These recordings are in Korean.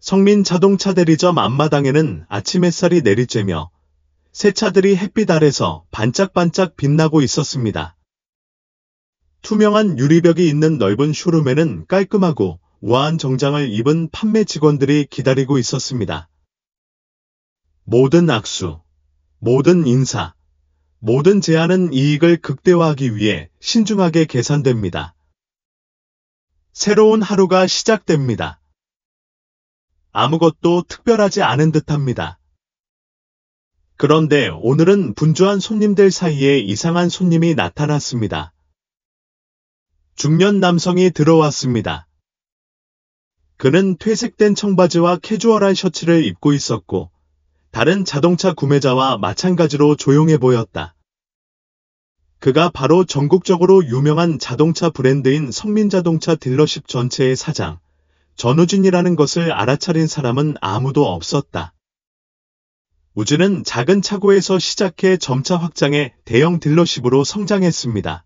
성민 자동차 대리점 앞마당에는 아침 햇살이 내리쬐며 새 차들이 햇빛 아래서 반짝반짝 빛나고 있었습니다. 투명한 유리벽이 있는 넓은 쇼룸에는 깔끔하고 우아한 정장을 입은 판매 직원들이 기다리고 있었습니다. 모든 악수, 모든 인사, 모든 제안은 이익을 극대화하기 위해 신중하게 계산됩니다. 새로운 하루가 시작됩니다. 아무것도 특별하지 않은 듯합니다. 그런데 오늘은 분주한 손님들 사이에 이상한 손님이 나타났습니다. 중년 남성이 들어왔습니다. 그는 퇴색된 청바지와 캐주얼한 셔츠를 입고 있었고 다른 자동차 구매자와 마찬가지로 조용해 보였다. 그가 바로 전국적으로 유명한 자동차 브랜드인 성민자동차 딜러십 전체의 사장, 전우진이라는 것을 알아차린 사람은 아무도 없었다. 우진은 작은 차고에서 시작해 점차 확장해 대형 딜러십으로 성장했습니다.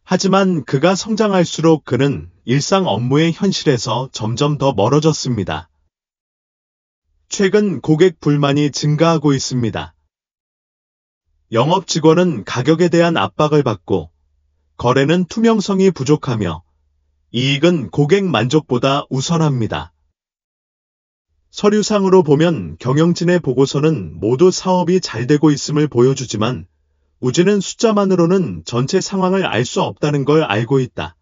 하지만 그가 성장할수록 그는 일상 업무의 현실에서 점점 더 멀어졌습니다. 최근 고객 불만이 증가하고 있습니다. 영업 직원은 가격에 대한 압박을 받고 거래는 투명성이 부족하며 이익은 고객 만족보다 우선합니다. 서류상으로 보면 경영진의 보고서는 모두 사업이 잘 되고 있음을 보여주지만 우진은 숫자만으로는 전체 상황을 알 수 없다는 걸 알고 있다.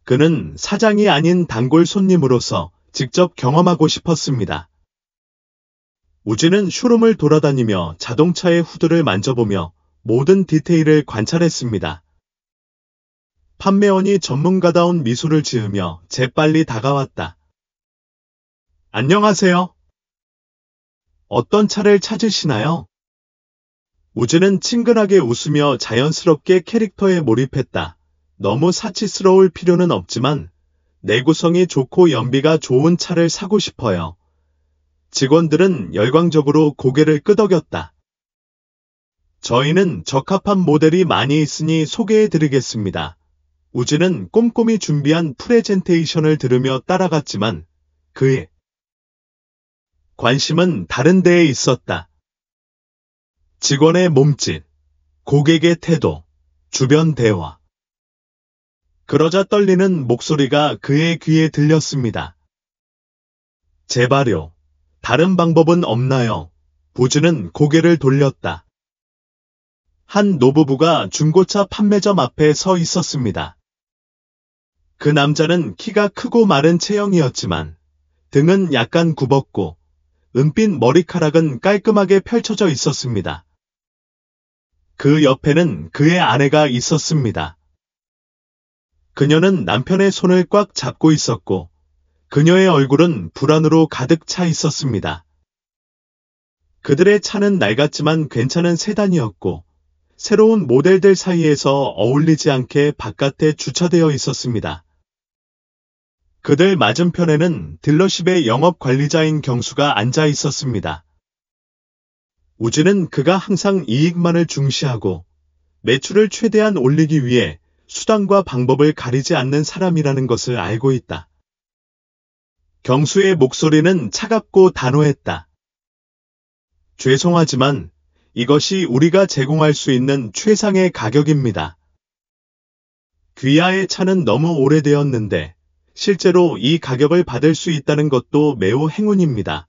그는 사장이 아닌 단골 손님으로서 직접 경험하고 싶었습니다. 우진은 쇼룸을 돌아다니며 자동차의 후드를 만져보며 모든 디테일을 관찰했습니다. 판매원이 전문가다운 미소를 지으며 재빨리 다가왔다. 안녕하세요. 어떤 차를 찾으시나요? 우진은 친근하게 웃으며 자연스럽게 캐릭터에 몰입했다. 너무 사치스러울 필요는 없지만 내구성이 좋고 연비가 좋은 차를 사고 싶어요. 직원들은 열광적으로 고개를 끄덕였다. 저희는 적합한 모델이 많이 있으니 소개해드리겠습니다. 우진은 꼼꼼히 준비한 프레젠테이션을 들으며 따라갔지만 그의 관심은 다른 데에 있었다. 직원의 몸짓, 고객의 태도, 주변 대화. 그러자 떨리는 목소리가 그의 귀에 들렸습니다. 제발요. 다른 방법은 없나요? 우진은 고개를 돌렸다. 한 노부부가 중고차 판매점 앞에 서 있었습니다. 그 남자는 키가 크고 마른 체형이었지만 등은 약간 굽었고 은빛 머리카락은 깔끔하게 펼쳐져 있었습니다. 그 옆에는 그의 아내가 있었습니다. 그녀는 남편의 손을 꽉 잡고 있었고 그녀의 얼굴은 불안으로 가득 차 있었습니다. 그들의 차는 낡았지만 괜찮은 세단이었고 새로운 모델들 사이에서 어울리지 않게 바깥에 주차되어 있었습니다. 그들 맞은편에는 딜러십의 영업관리자인 경수가 앉아 있었습니다. 우진은 그가 항상 이익만을 중시하고 매출을 최대한 올리기 위해 수단과 방법을 가리지 않는 사람이라는 것을 알고 있다. 경수의 목소리는 차갑고 단호했다. 죄송하지만 이것이 우리가 제공할 수 있는 최상의 가격입니다. 귀하의 차는 너무 오래되었는데 실제로 이 가격을 받을 수 있다는 것도 매우 행운입니다.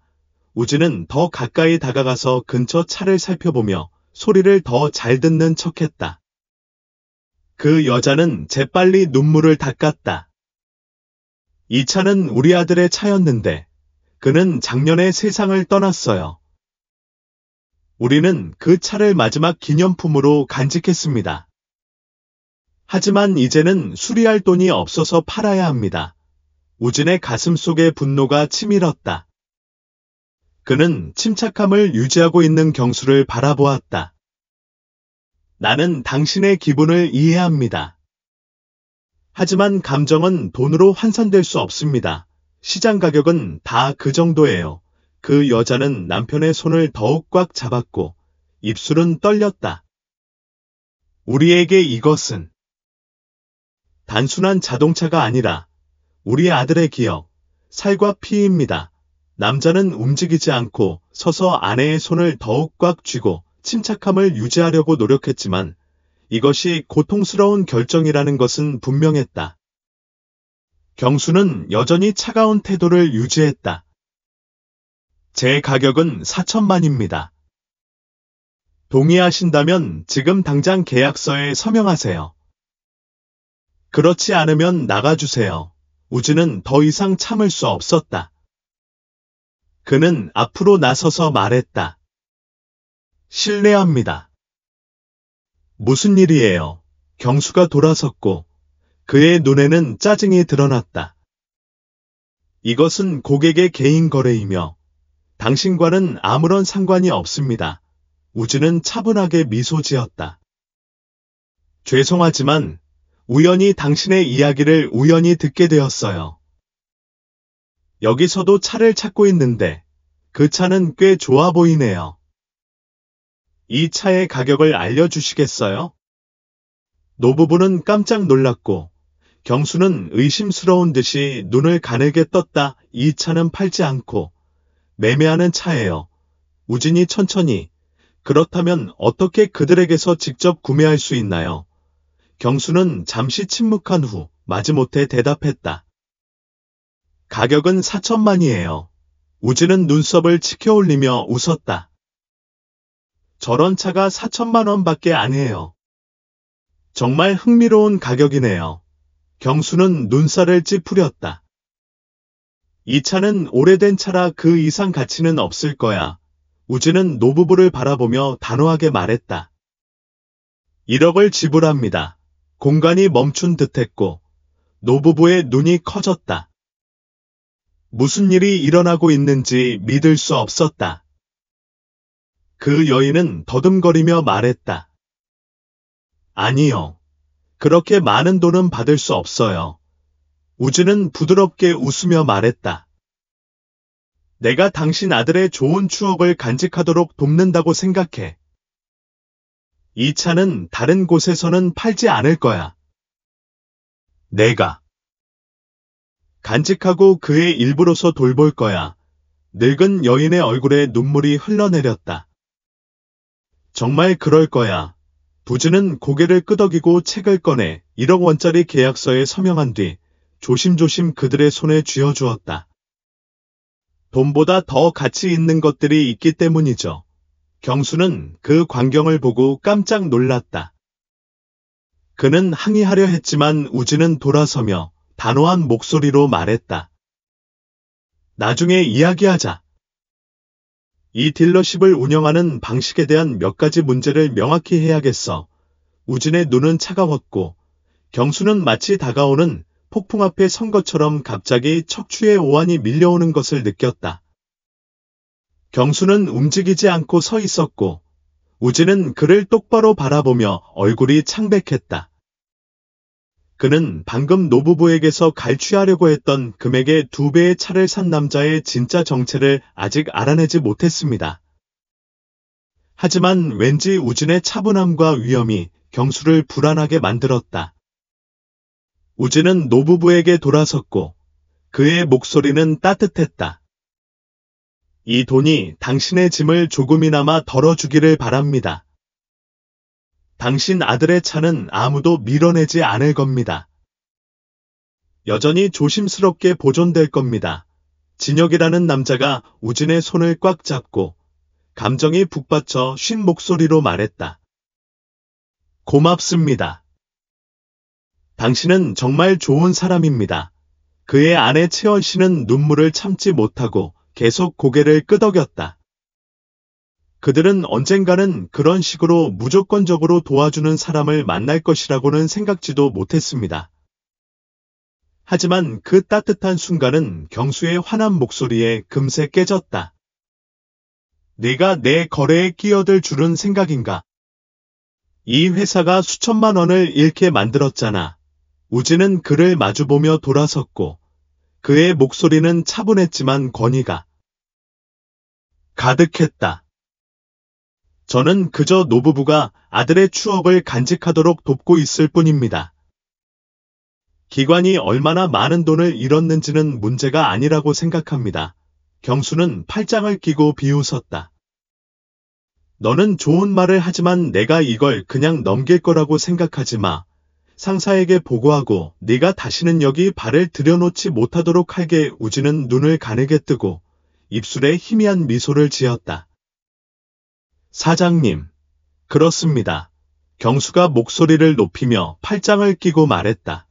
우진은 더 가까이 다가가서 근처 차를 살펴보며 소리를 더 잘 듣는 척했다. 그 여자는 재빨리 눈물을 닦았다. 이 차는 우리 아들의 차였는데 그는 작년에 세상을 떠났어요. 우리는 그 차를 마지막 기념품으로 간직했습니다. 하지만 이제는 수리할 돈이 없어서 팔아야 합니다. 우진의 가슴 속에 분노가 치밀었다. 그는 침착함을 유지하고 있는 경수를 바라보았다. 나는 당신의 기분을 이해합니다. 하지만 감정은 돈으로 환산될 수 없습니다. 시장 가격은 다 그 정도예요. 그 여자는 남편의 손을 더욱 꽉 잡았고 입술은 떨렸다. 우리에게 이것은 단순한 자동차가 아니라 우리 아들의 기억, 살과 피입니다. 남자는 움직이지 않고 서서 아내의 손을 더욱 꽉 쥐고 침착함을 유지하려고 노력했지만 이것이 고통스러운 결정이라는 것은 분명했다. 경수는 여전히 차가운 태도를 유지했다. 제 가격은 4천만입니다. 동의하신다면 지금 당장 계약서에 서명하세요. 그렇지 않으면 나가주세요. 우즈는 더 이상 참을 수 없었다. 그는 앞으로 나서서 말했다. 실례합니다. 무슨 일이에요? 경수가 돌아섰고 그의 눈에는 짜증이 드러났다. 이것은 고객의 개인 거래이며 당신과는 아무런 상관이 없습니다. 우즈는 차분하게 미소 지었다. 죄송하지만 우연히 당신의 이야기를 우연히 듣게 되었어요. 여기서도 차를 찾고 있는데 그 차는 꽤 좋아 보이네요. 이 차의 가격을 알려주시겠어요? 노부부는 깜짝 놀랐고 경수는 의심스러운 듯이 눈을 가늘게 떴다. 이 차는 팔지 않고 매매하는 차예요. 우진이 천천히 그렇다면 어떻게 그들에게서 직접 구매할 수 있나요? 경수는 잠시 침묵한 후 마지못해 대답했다. 가격은 4천만이에요. 우진은 눈썹을 치켜올리며 웃었다. 저런 차가 4천만 원밖에 안 해요. 정말 흥미로운 가격이네요. 경수는 눈살을 찌푸렸다. 이 차는 오래된 차라 그 이상 가치는 없을 거야. 우진은 노부부를 바라보며 단호하게 말했다. 1억을 지불합니다. 공간이 멈춘 듯했고 노부부의 눈이 커졌다. 무슨 일이 일어나고 있는지 믿을 수 없었다. 그 여인은 더듬거리며 말했다. 아니요. 그렇게 많은 돈은 받을 수 없어요. 우즈는 부드럽게 웃으며 말했다. 내가 당신 아들의 좋은 추억을 간직하도록 돕는다고 생각해. 이 차는 다른 곳에서는 팔지 않을 거야. 내가 간직하고 그의 일부로서 돌볼 거야. 늙은 여인의 얼굴에 눈물이 흘러내렸다. 정말 그럴 거야. 부즈는 고개를 끄덕이고 책을 꺼내 1억 원짜리 계약서에 서명한 뒤 조심조심 그들의 손에 쥐어주었다. 돈보다 더 가치 있는 것들이 있기 때문이죠. 경수는 그 광경을 보고 깜짝 놀랐다. 그는 항의하려 했지만 우즈는 돌아서며 단호한 목소리로 말했다. 나중에 이야기하자. 이 딜러십을 운영하는 방식에 대한 몇 가지 문제를 명확히 해야겠어. 우진의 눈은 차가웠고 경수는 마치 다가오는 폭풍 앞에 선 것처럼 갑자기 척추에 오한이 밀려오는 것을 느꼈다. 경수는 움직이지 않고 서 있었고 우진은 그를 똑바로 바라보며 얼굴이 창백했다. 그는 방금 노부부에게서 갈취하려고 했던 금액의 2배의 차를 산 남자의 진짜 정체를 아직 알아내지 못했습니다. 하지만 왠지 우진의 차분함과 위엄이 경수를 불안하게 만들었다. 우진은 노부부에게 돌아섰고 그의 목소리는 따뜻했다. 이 돈이 당신의 짐을 조금이나마 덜어주기를 바랍니다. 당신 아들의 차는 아무도 밀어내지 않을 겁니다. 여전히 조심스럽게 보존될 겁니다. 진혁이라는 남자가 우진의 손을 꽉 잡고 감정이 북받쳐 쉰 목소리로 말했다. 고맙습니다. 당신은 정말 좋은 사람입니다. 그의 아내 채원 씨는 눈물을 참지 못하고 계속 고개를 끄덕였다. 그들은 언젠가는 그런 식으로 무조건적으로 도와주는 사람을 만날 것이라고는 생각지도 못했습니다. 하지만 그 따뜻한 순간은 경수의 환한 목소리에 금세 깨졌다. 네가 내 거래에 끼어들 줄은 생각인가? 이 회사가 수천만 원을 잃게 만들었잖아. 우진은 그를 마주보며 돌아섰고 그의 목소리는 차분했지만 권위가 가득했다. 저는 그저 노부부가 아들의 추억을 간직하도록 돕고 있을 뿐입니다. 기관이 얼마나 많은 돈을 잃었는지는 문제가 아니라고 생각합니다. 경수는 팔짱을 끼고 비웃었다. 너는 좋은 말을 하지만 내가 이걸 그냥 넘길 거라고 생각하지 마. 상사에게 보고하고 네가 다시는 여기 발을 들여놓지 못하도록 할게. 우진은 눈을 가늘게 뜨고 입술에 희미한 미소를 지었다. 사장님, 그렇습니다. 경수가 목소리를 높이며 팔짱을 끼고 말했다.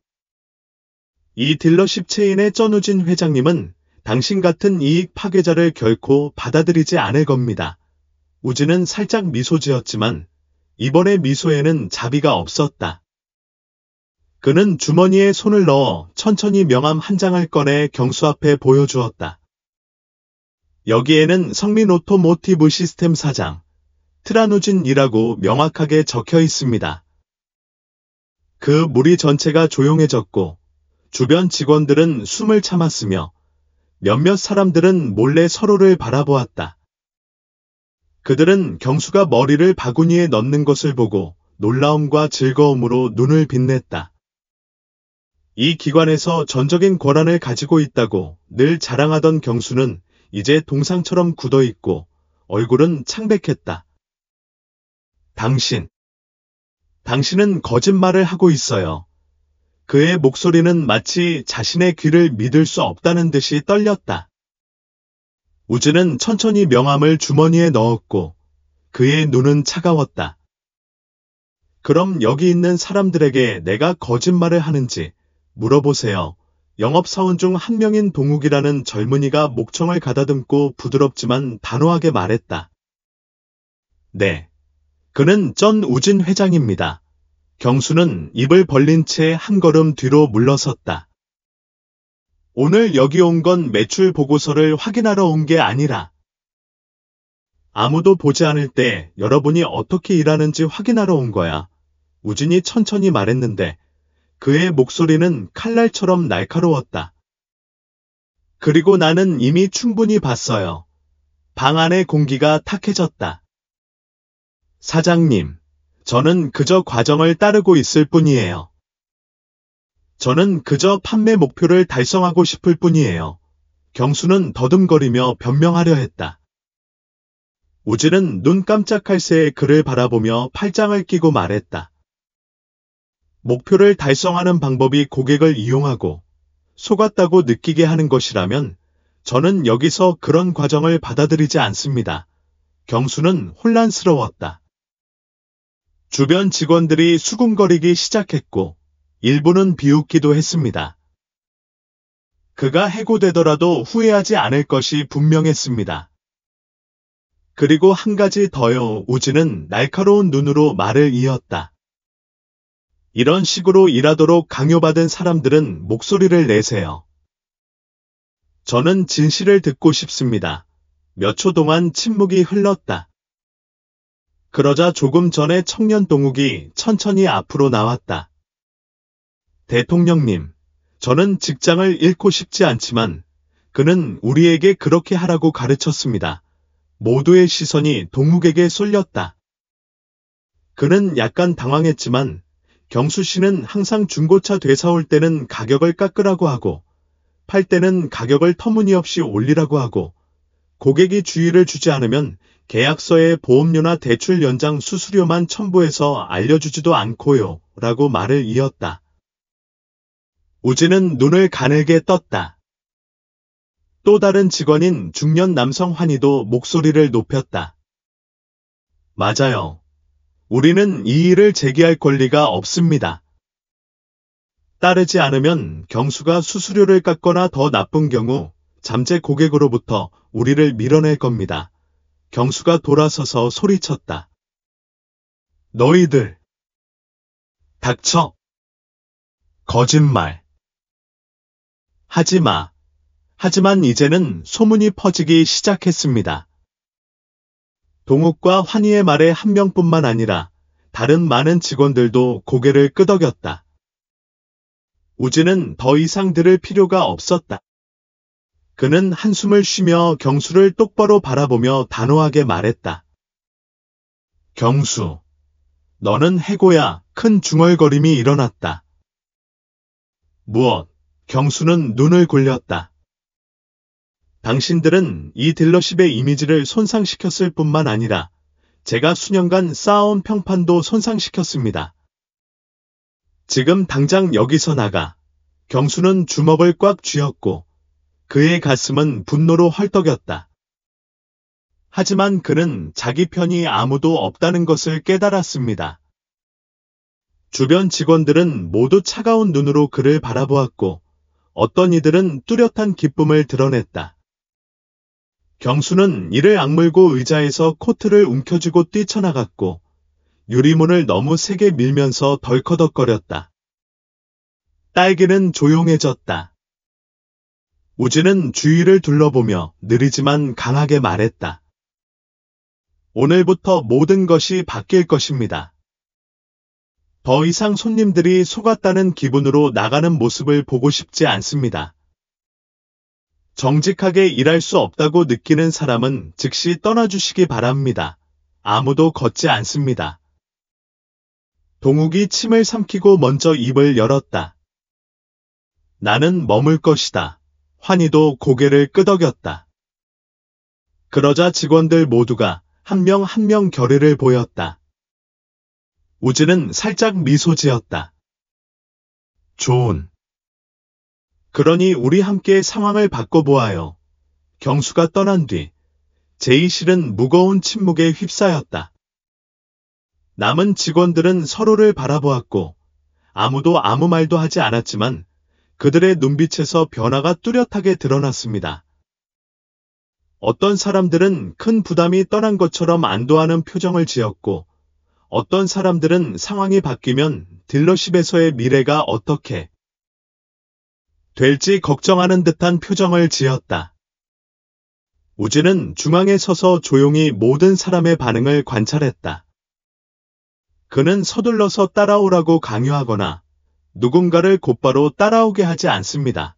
이 딜러십 체인의 전우진 회장님은 당신 같은 이익 파괴자를 결코 받아들이지 않을 겁니다. 우진은 살짝 미소 지었지만 이번의 미소에는 자비가 없었다. 그는 주머니에 손을 넣어 천천히 명함 한 장을 꺼내 경수 앞에 보여주었다. 여기에는 성민 오토모티브 시스템 사장, 트라누진이라고 명확하게 적혀 있습니다. 그 무리 전체가 조용해졌고 주변 직원들은 숨을 참았으며 몇몇 사람들은 몰래 서로를 바라보았다. 그들은 경수가 머리를 바구니에 넣는 것을 보고 놀라움과 즐거움으로 눈을 빛냈다. 이 기관에서 전적인 권한을 가지고 있다고 늘 자랑하던 경수는 이제 동상처럼 굳어있고 얼굴은 창백했다. 당신은 거짓말을 하고 있어요. 그의 목소리는 마치 자신의 귀를 믿을 수 없다는 듯이 떨렸다. 우진은 천천히 명함을 주머니에 넣었고 그의 눈은 차가웠다. 그럼 여기 있는 사람들에게 내가 거짓말을 하는지 물어보세요. 영업사원 중 한 명인 동욱이라는 젊은이가 목청을 가다듬고 부드럽지만 단호하게 말했다. 네. 그는 전우진 회장입니다. 경수는 입을 벌린 채 한 걸음 뒤로 물러섰다. 오늘 여기 온 건 매출 보고서를 확인하러 온 게 아니라 아무도 보지 않을 때 여러분이 어떻게 일하는지 확인하러 온 거야. 우진이 천천히 말했는데 그의 목소리는 칼날처럼 날카로웠다. 그리고 나는 이미 충분히 봤어요. 방 안의 공기가 탁해졌다. 사장님, 저는 그저 과정을 따르고 있을 뿐이에요. 저는 그저 판매 목표를 달성하고 싶을 뿐이에요. 경수는 더듬거리며 변명하려 했다. 우진은 눈 깜짝할 새에 그를 바라보며 팔짱을 끼고 말했다. 목표를 달성하는 방법이 고객을 이용하고 속았다고 느끼게 하는 것이라면 저는 여기서 그런 과정을 받아들이지 않습니다. 경수는 혼란스러웠다. 주변 직원들이 수군거리기 시작했고 일부는 비웃기도 했습니다. 그가 해고되더라도 후회하지 않을 것이 분명했습니다. 그리고 한 가지 더요. 우진은 날카로운 눈으로 말을 이었다. 이런 식으로 일하도록 강요받은 사람들은 목소리를 내세요. 저는 진실을 듣고 싶습니다. 몇 초 동안 침묵이 흘렀다. 그러자 조금 전에 청년 동욱이 천천히 앞으로 나왔다. 대통령님, 저는 직장을 잃고 싶지 않지만 그는 우리에게 그렇게 하라고 가르쳤습니다. 모두의 시선이 동욱에게 쏠렸다. 그는 약간 당황했지만 경수 씨는 항상 중고차 되사올 때는 가격을 깎으라고 하고 팔 때는 가격을 터무니없이 올리라고 하고 고객이 주의를 주지 않으면 계약서에 보험료나 대출 연장 수수료만 첨부해서 알려주지도 않고요. 라고 말을 이었다. 우진은 눈을 가늘게 떴다. 또 다른 직원인 중년 남성 환희도 목소리를 높였다. 맞아요. 우리는 이 일을 제기할 권리가 없습니다. 따르지 않으면 경수가 수수료를 깎거나 더 나쁜 경우 잠재 고객으로부터 우리를 밀어낼 겁니다. 경수가 돌아서서 소리쳤다. 너희들! 닥쳐! 거짓말! 하지 마. 하지만 이제는 소문이 퍼지기 시작했습니다. 동욱과 환희의 말에 한 명뿐만 아니라 다른 많은 직원들도 고개를 끄덕였다. 우진은 더 이상 들을 필요가 없었다. 그는 한숨을 쉬며 경수를 똑바로 바라보며 단호하게 말했다. 경수, 너는 해고야. 큰 중얼거림이 일어났다. 무엇? 경수는 눈을 굴렸다. 당신들은 이 딜러십의 이미지를 손상시켰을 뿐만 아니라 제가 수년간 쌓아온 평판도 손상시켰습니다. 지금 당장 여기서 나가. 경수는 주먹을 꽉 쥐었고 그의 가슴은 분노로 헐떡였다. 하지만 그는 자기 편이 아무도 없다는 것을 깨달았습니다. 주변 직원들은 모두 차가운 눈으로 그를 바라보았고 어떤 이들은 뚜렷한 기쁨을 드러냈다. 경수는 이를 악물고 의자에서 코트를 움켜쥐고 뛰쳐나갔고 유리문을 너무 세게 밀면서 덜커덕거렸다. 딸기는 조용해졌다. 우진은 주위를 둘러보며 느리지만 강하게 말했다. 오늘부터 모든 것이 바뀔 것입니다. 더 이상 손님들이 속았다는 기분으로 나가는 모습을 보고 싶지 않습니다. 정직하게 일할 수 없다고 느끼는 사람은 즉시 떠나주시기 바랍니다. 아무도 걷지 않습니다. 동욱이 침을 삼키고 먼저 입을 열었다. 나는 머물 것이다. 환희도 고개를 끄덕였다. 그러자 직원들 모두가 한 명 한 명 결의를 보였다. 우진은 살짝 미소 지었다. 좋은. 그러니 우리 함께 상황을 바꿔보아요. 경수가 떠난 뒤 제이실은 무거운 침묵에 휩싸였다. 남은 직원들은 서로를 바라보았고 아무도 아무 말도 하지 않았지만 그들의 눈빛에서 변화가 뚜렷하게 드러났습니다. 어떤 사람들은 큰 부담이 떠난 것처럼 안도하는 표정을 지었고 어떤 사람들은 상황이 바뀌면 딜러십에서의 미래가 어떻게 될지 걱정하는 듯한 표정을 지었다. 우진은 중앙에 서서 조용히 모든 사람의 반응을 관찰했다. 그는 서둘러서 따라오라고 강요하거나 누군가를 곧바로 따라오게 하지 않습니다.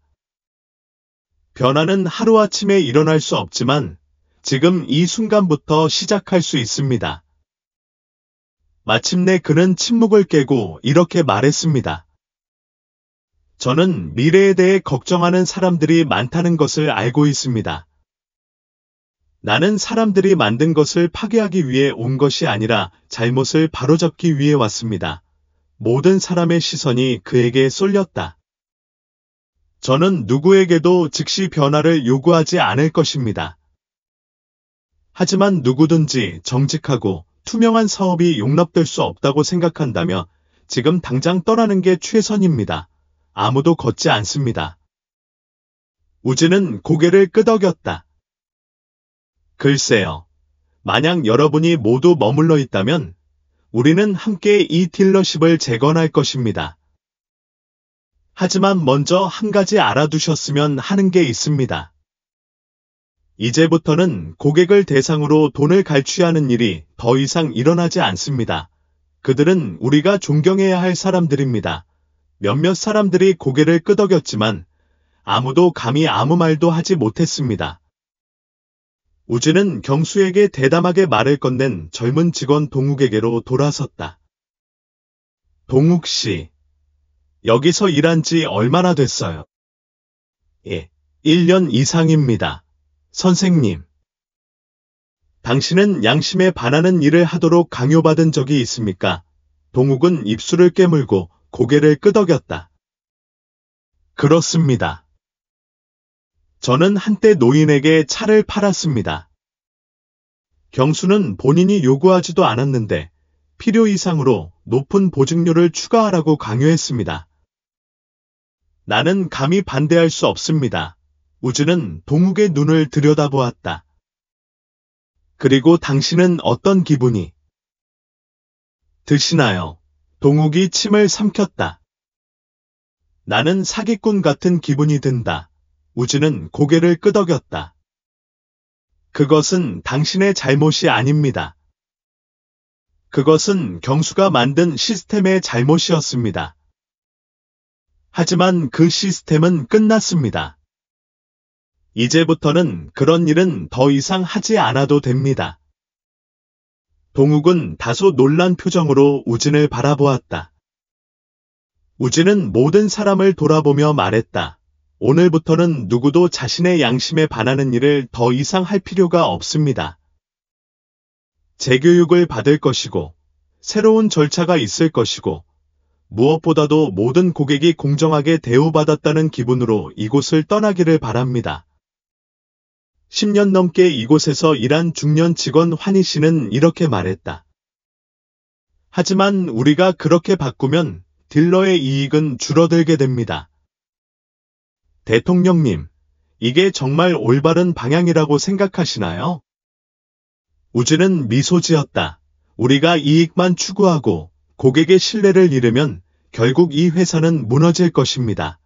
변화는 하루아침에 일어날 수 없지만 지금 이 순간부터 시작할 수 있습니다. 마침내 그는 침묵을 깨고 이렇게 말했습니다. 저는 미래에 대해 걱정하는 사람들이 많다는 것을 알고 있습니다. 나는 사람들이 만든 것을 파괴하기 위해 온 것이 아니라 잘못을 바로잡기 위해 왔습니다. 모든 사람의 시선이 그에게 쏠렸다. 저는 누구에게도 즉시 변화를 요구하지 않을 것입니다. 하지만 누구든지 정직하고 투명한 사업이 용납될 수 없다고 생각한다며 지금 당장 떠나는 게 최선입니다. 아무도 걷지 않습니다. 우진은 고개를 끄덕였다. 글쎄요. 만약 여러분이 모두 머물러 있다면 우리는 함께 이 딜러십을 재건할 것입니다. 하지만 먼저 한 가지 알아두셨으면 하는 게 있습니다. 이제부터는 고객을 대상으로 돈을 갈취하는 일이 더 이상 일어나지 않습니다. 그들은 우리가 존경해야 할 사람들입니다. 몇몇 사람들이 고개를 끄덕였지만 아무도 감히 아무 말도 하지 못했습니다. 우진은 경수에게 대담하게 말을 건넨 젊은 직원 동욱에게로 돌아섰다. 동욱 씨, 여기서 일한 지 얼마나 됐어요? 예, 1년 이상입니다. 선생님. 당신은 양심에 반하는 일을 하도록 강요받은 적이 있습니까? 동욱은 입술을 깨물고 고개를 끄덕였다. 그렇습니다. 저는 한때 노인에게 차를 팔았습니다. 경수는 본인이 요구하지도 않았는데 필요 이상으로 높은 보증료를 추가하라고 강요했습니다. 나는 감히 반대할 수 없습니다. 우진은 동욱의 눈을 들여다보았다. 그리고 당신은 어떤 기분이 드시나요? 동욱이 침을 삼켰다. 나는 사기꾼 같은 기분이 든다. 우진은 고개를 끄덕였다. 그것은 당신의 잘못이 아닙니다. 그것은 경수가 만든 시스템의 잘못이었습니다. 하지만 그 시스템은 끝났습니다. 이제부터는 그런 일은 더 이상 하지 않아도 됩니다. 동욱은 다소 놀란 표정으로 우진을 바라보았다. 우진은 모든 사람을 돌아보며 말했다. 오늘부터는 누구도 자신의 양심에 반하는 일을 더 이상 할 필요가 없습니다. 재교육을 받을 것이고, 새로운 절차가 있을 것이고, 무엇보다도 모든 고객이 공정하게 대우받았다는 기분으로 이곳을 떠나기를 바랍니다. 10년 넘게 이곳에서 일한 중년 직원 환희 씨는 이렇게 말했다. 하지만 우리가 그렇게 바꾸면 딜러의 이익은 줄어들게 됩니다. 대통령님, 이게 정말 올바른 방향이라고 생각하시나요? 우진은 미소 지었다. 우리가 이익만 추구하고 고객의 신뢰를 잃으면 결국 이 회사는 무너질 것입니다.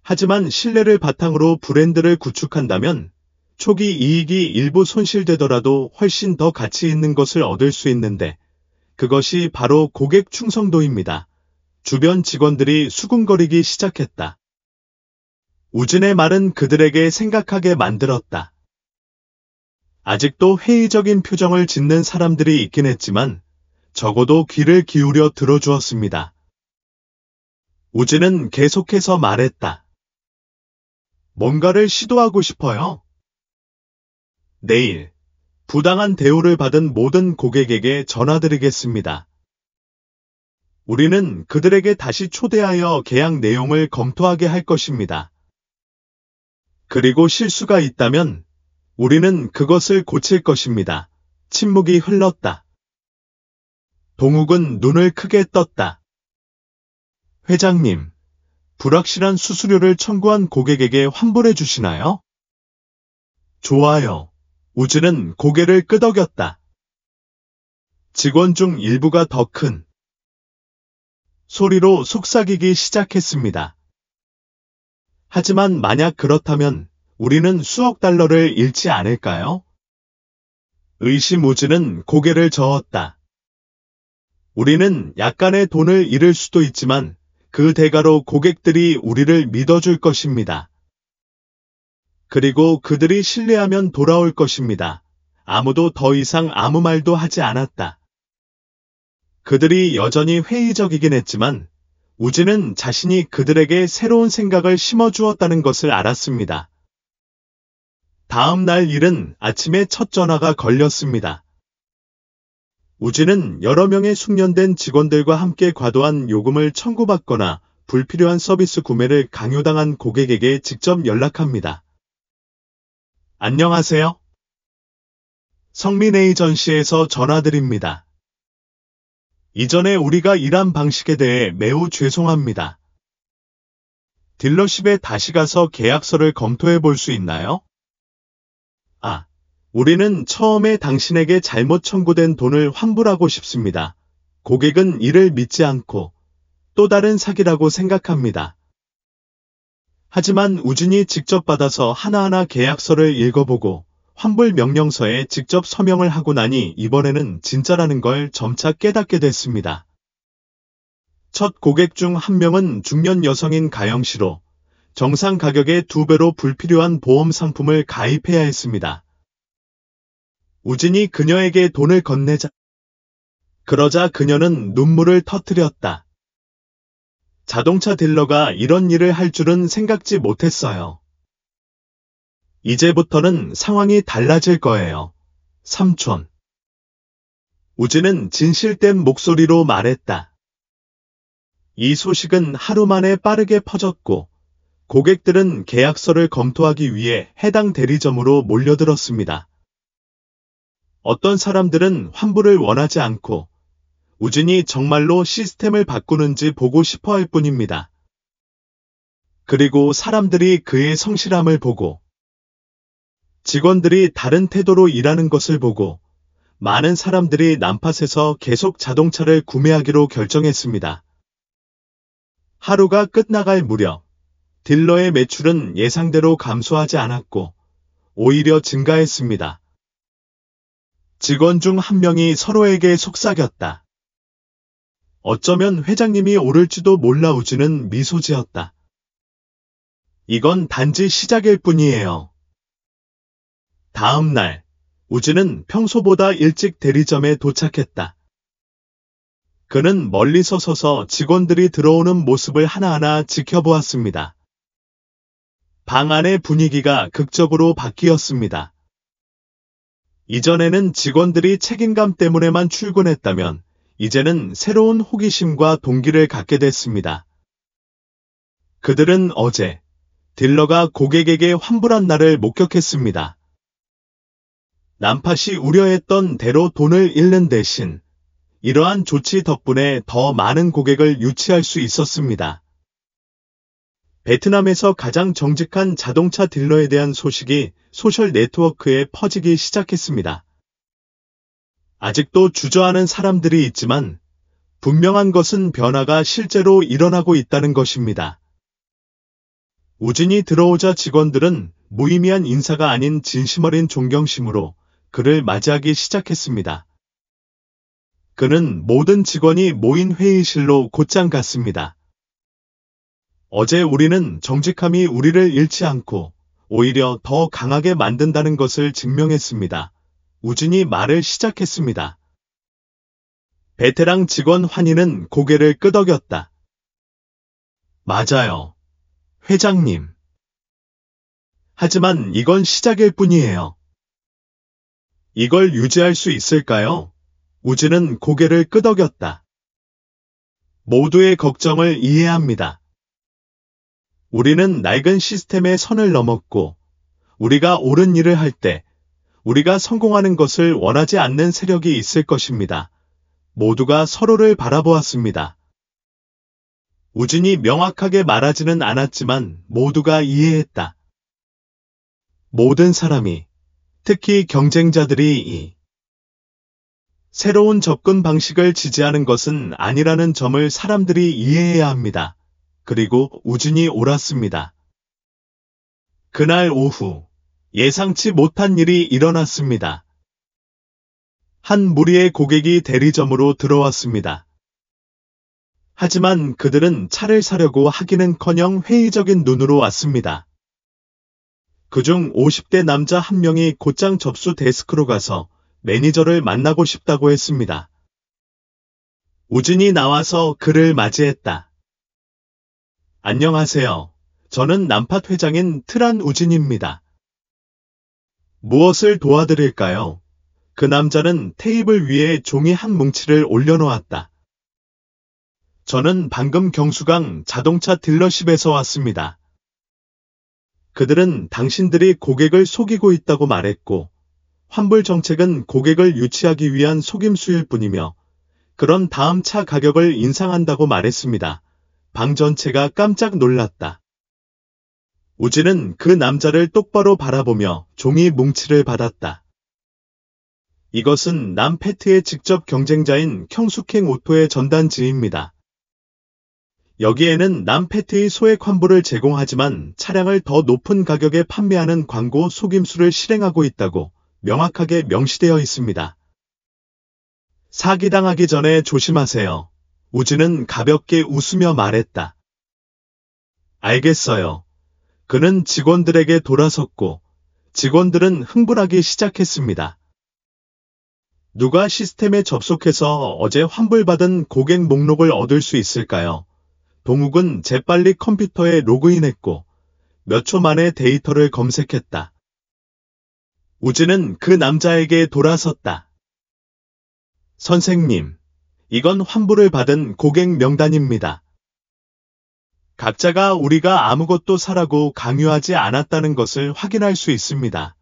하지만 신뢰를 바탕으로 브랜드를 구축한다면 초기 이익이 일부 손실되더라도 훨씬 더 가치 있는 것을 얻을 수 있는데 그것이 바로 고객 충성도입니다. 주변 직원들이 수군거리기 시작했다. 우진의 말은 그들에게 생각하게 만들었다. 아직도 회의적인 표정을 짓는 사람들이 있긴 했지만 적어도 귀를 기울여 들어주었습니다. 우진은 계속해서 말했다. 뭔가를 시도하고 싶어요. 내일 부당한 대우를 받은 모든 고객에게 전화드리겠습니다. 우리는 그들에게 다시 초대하여 계약 내용을 검토하게 할 것입니다. 그리고 실수가 있다면 우리는 그것을 고칠 것입니다. 침묵이 흘렀다. 동욱은 눈을 크게 떴다. 회장님, 불확실한 수수료를 청구한 고객에게 환불해 주시나요? 좋아요. 우진은 고개를 끄덕였다. 직원 중 일부가 더 큰 소리로 속삭이기 시작했습니다. 하지만 만약 그렇다면 우리는 수억 달러를 잃지 않을까요? 의심 우진은 고개를 저었다. 우리는 약간의 돈을 잃을 수도 있지만 그 대가로 고객들이 우리를 믿어줄 것입니다. 그리고 그들이 신뢰하면 돌아올 것입니다. 아무도 더 이상 아무 말도 하지 않았다. 그들이 여전히 회의적이긴 했지만 우진은 자신이 그들에게 새로운 생각을 심어주었다는 것을 알았습니다. 다음 날 일은 아침에 첫 전화가 걸렸습니다. 우진은 여러 명의 숙련된 직원들과 함께 과도한 요금을 청구받거나 불필요한 서비스 구매를 강요당한 고객에게 직접 연락합니다. 안녕하세요. 성민 에이전시에서 전화드립니다. 이전에 우리가 일한 방식에 대해 매우 죄송합니다. 딜러십에 다시 가서 계약서를 검토해 볼 수 있나요? 우리는 처음에 당신에게 잘못 청구된 돈을 환불하고 싶습니다. 고객은 이를 믿지 않고 또 다른 사기라고 생각합니다. 하지만 우진이 직접 받아서 하나하나 계약서를 읽어보고 환불 명령서에 직접 서명을 하고 나니 이번에는 진짜라는 걸 점차 깨닫게 됐습니다. 첫 고객 중 한 명은 중년 여성인 가영씨로 정상 가격의 2배로 불필요한 보험 상품을 가입해야 했습니다. 우진이 그녀에게 돈을 건네자 그러자 그녀는 눈물을 터뜨렸다. 자동차 딜러가 이런 일을 할 줄은 생각지 못했어요. 이제부터는 상황이 달라질 거예요. 삼촌. 우진은 진실된 목소리로 말했다. 이 소식은 하루 만에 빠르게 퍼졌고 고객들은 계약서를 검토하기 위해 해당 대리점으로 몰려들었습니다. 어떤 사람들은 환불을 원하지 않고 우진이 정말로 시스템을 바꾸는지 보고 싶어 할 뿐입니다. 그리고 사람들이 그의 성실함을 보고 직원들이 다른 태도로 일하는 것을 보고 많은 사람들이 남팟에서 계속 자동차를 구매하기로 결정했습니다. 하루가 끝나갈 무렵 딜러의 매출은 예상대로 감소하지 않았고 오히려 증가했습니다. 직원 중 한 명이 서로에게 속삭였다. 어쩌면 회장님이 오를지도 몰라. 우진은 미소 지었다. 이건 단지 시작일 뿐이에요. 다음 날, 우진은 평소보다 일찍 대리점에 도착했다. 그는 멀리서 서서 직원들이 들어오는 모습을 하나하나 지켜보았습니다. 방 안의 분위기가 극적으로 바뀌었습니다. 이전에는 직원들이 책임감 때문에만 출근했다면 이제는 새로운 호기심과 동기를 갖게 됐습니다. 그들은 어제 딜러가 고객에게 환불한 날을 목격했습니다. 남팟이 우려했던 대로 돈을 잃는 대신 이러한 조치 덕분에 더 많은 고객을 유치할 수 있었습니다. 베트남에서 가장 정직한 자동차 딜러에 대한 소식이 소셜 네트워크에 퍼지기 시작했습니다. 아직도 주저하는 사람들이 있지만 분명한 것은 변화가 실제로 일어나고 있다는 것입니다. 우진이 들어오자 직원들은 무의미한 인사가 아닌 진심 어린 존경심으로 그를 맞이하기 시작했습니다. 그는 모든 직원이 모인 회의실로 곧장 갔습니다. 어제 우리는 정직함이 우리를 잃지 않고 오히려 더 강하게 만든다는 것을 증명했습니다. 우진이 말을 시작했습니다. 베테랑 직원 환희는 고개를 끄덕였다. 맞아요, 회장님. 하지만 이건 시작일 뿐이에요. 이걸 유지할 수 있을까요? 우진은 고개를 끄덕였다. 모두의 걱정을 이해합니다. 우리는 낡은 시스템의 선을 넘었고, 우리가 옳은 일을 할 때, 우리가 성공하는 것을 원하지 않는 세력이 있을 것입니다. 모두가 서로를 바라보았습니다. 우진이 명확하게 말하지는 않았지만 모두가 이해했다. 모든 사람이, 특히 경쟁자들이 이 새로운 접근 방식을 지지하는 것은 아니라는 점을 사람들이 이해해야 합니다. 그리고 우진이 옳았습니다. 그날 오후 예상치 못한 일이 일어났습니다. 한 무리의 고객이 대리점으로 들어왔습니다. 하지만 그들은 차를 사려고 하기는커녕 회의적인 눈으로 왔습니다. 그중 50대 남자 한 명이 곧장 접수 데스크로 가서 매니저를 만나고 싶다고 했습니다. 우진이 나와서 그를 맞이했다. 안녕하세요. 저는 남팟 회장인 트란 우진입니다. 무엇을 도와드릴까요? 그 남자는 테이블 위에 종이 한 뭉치를 올려놓았다. 저는 방금 경수강 자동차 딜러십에서 왔습니다. 그들은 당신들이 고객을 속이고 있다고 말했고, 환불 정책은 고객을 유치하기 위한 속임수일 뿐이며, 그런 다음 차 가격을 인상한다고 말했습니다. 방 전체가 깜짝 놀랐다. 우진은 그 남자를 똑바로 바라보며 종이 뭉치를 받았다. 이것은 남패트의 직접 경쟁자인 경숙행 오토의 전단지입니다. 여기에는 남패트의 소액 환불을 제공하지만 차량을 더 높은 가격에 판매하는 광고 속임수를 실행하고 있다고 명확하게 명시되어 있습니다. 사기당하기 전에 조심하세요. 우진은 가볍게 웃으며 말했다. 알겠어요. 그는 직원들에게 돌아섰고 직원들은 흥분하기 시작했습니다. 누가 시스템에 접속해서 어제 환불받은 고객 목록을 얻을 수 있을까요? 동욱은 재빨리 컴퓨터에 로그인했고 몇 초 만에 데이터를 검색했다. 우진은 그 남자에게 돌아섰다. 선생님, 이건 환불을 받은 고객 명단입니다. 각자가 우리가 아무것도 사라고 강요하지 않았다는 것을 확인할 수 있습니다.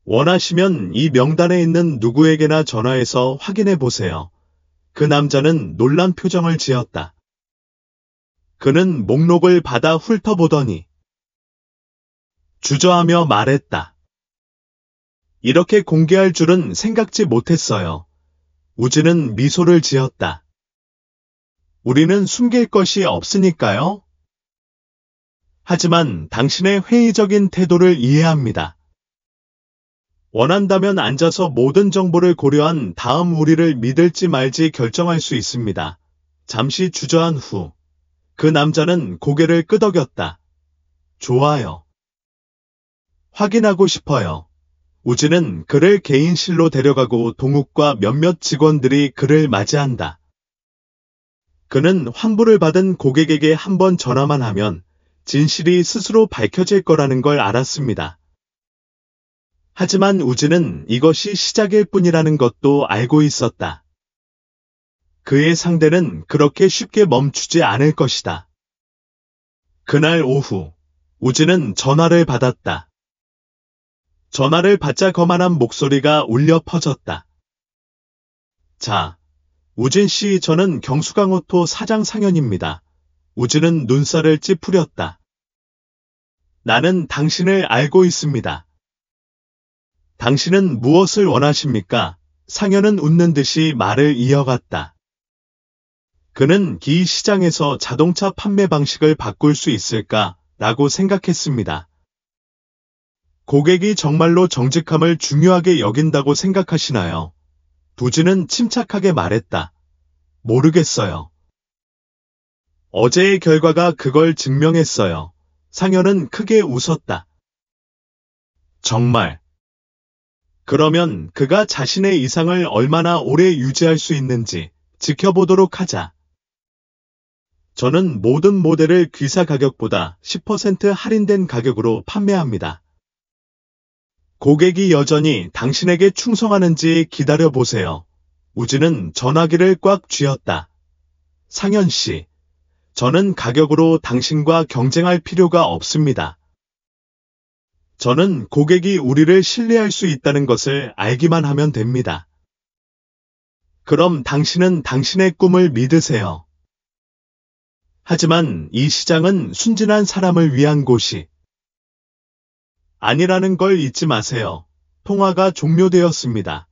원하시면 이 명단에 있는 누구에게나 전화해서 확인해 보세요. 그 남자는 놀란 표정을 지었다. 그는 목록을 받아 훑어보더니 주저하며 말했다. 이렇게 공개할 줄은 생각지 못했어요. 우진은 미소를 지었다. 우리는 숨길 것이 없으니까요. 하지만 당신의 회의적인 태도를 이해합니다. 원한다면 앉아서 모든 정보를 고려한 다음 우리를 믿을지 말지 결정할 수 있습니다. 잠시 주저한 후 그 남자는 고개를 끄덕였다. 좋아요. 확인하고 싶어요. 우진은 그를 개인실로 데려가고 동욱과 몇몇 직원들이 그를 맞이한다. 그는 환불을 받은 고객에게 한번 전화만 하면 진실이 스스로 밝혀질 거라는 걸 알았습니다. 하지만 우진은 이것이 시작일 뿐이라는 것도 알고 있었다. 그의 상대는 그렇게 쉽게 멈추지 않을 것이다. 그날 오후, 우진은 전화를 받았다. 전화를 받자 거만한 목소리가 울려 퍼졌다. 자, 우진 씨, 저는 경수강오토 사장 상현입니다. 우진은 눈살을 찌푸렸다. 나는 당신을 알고 있습니다. 당신은 무엇을 원하십니까? 상현은 웃는 듯이 말을 이어갔다. 그는 이 시장에서 자동차 판매 방식을 바꿀 수 있을까? 라고 생각했습니다. 고객이 정말로 정직함을 중요하게 여긴다고 생각하시나요? 우진은 침착하게 말했다. 모르겠어요. 어제의 결과가 그걸 증명했어요. 상현은 크게 웃었다. 정말. 그러면 그가 자신의 이상을 얼마나 오래 유지할 수 있는지 지켜보도록 하자. 저는 모든 모델을 귀사 가격보다 10% 할인된 가격으로 판매합니다. 고객이 여전히 당신에게 충성하는지 기다려보세요. 우진은 전화기를 꽉 쥐었다. 상현 씨, 저는 가격으로 당신과 경쟁할 필요가 없습니다. 저는 고객이 우리를 신뢰할 수 있다는 것을 알기만 하면 됩니다. 그럼 당신은 당신의 꿈을 믿으세요. 하지만 이 시장은 순진한 사람을 위한 곳이 아니라는 걸 잊지 마세요. 통화가 종료되었습니다.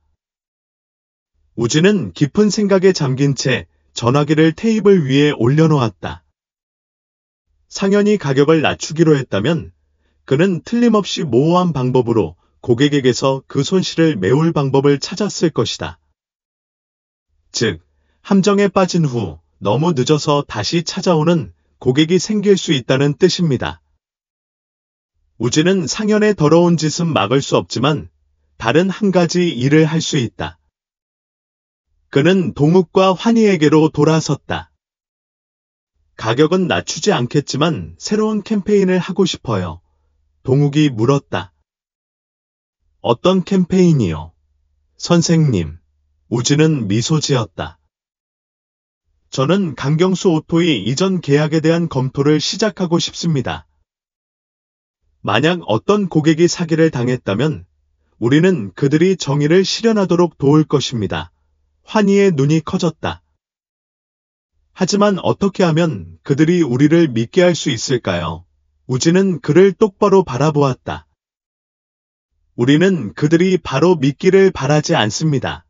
우진은 깊은 생각에 잠긴 채 전화기를 테이블 위에 올려놓았다. 상현이 가격을 낮추기로 했다면 그는 틀림없이 모호한 방법으로 고객에게서 그 손실을 메울 방법을 찾았을 것이다. 즉, 함정에 빠진 후 너무 늦어서 다시 찾아오는 고객이 생길 수 있다는 뜻입니다. 우진은 상현의 더러운 짓은 막을 수 없지만 다른 한 가지 일을 할 수 있다. 그는 동욱과 환희에게로 돌아섰다. 가격은 낮추지 않겠지만 새로운 캠페인을 하고 싶어요. 동욱이 물었다. 어떤 캠페인이요? 선생님. 우진은 미소 지었다. 저는 강경수 오토의 이전 계약에 대한 검토를 시작하고 싶습니다. 만약 어떤 고객이 사기를 당했다면 우리는 그들이 정의를 실현하도록 도울 것입니다. 환희의 눈이 커졌다. 하지만 어떻게 하면 그들이 우리를 믿게 할 수 있을까요? 우진은 그를 똑바로 바라보았다. 우리는 그들이 바로 믿기를 바라지 않습니다.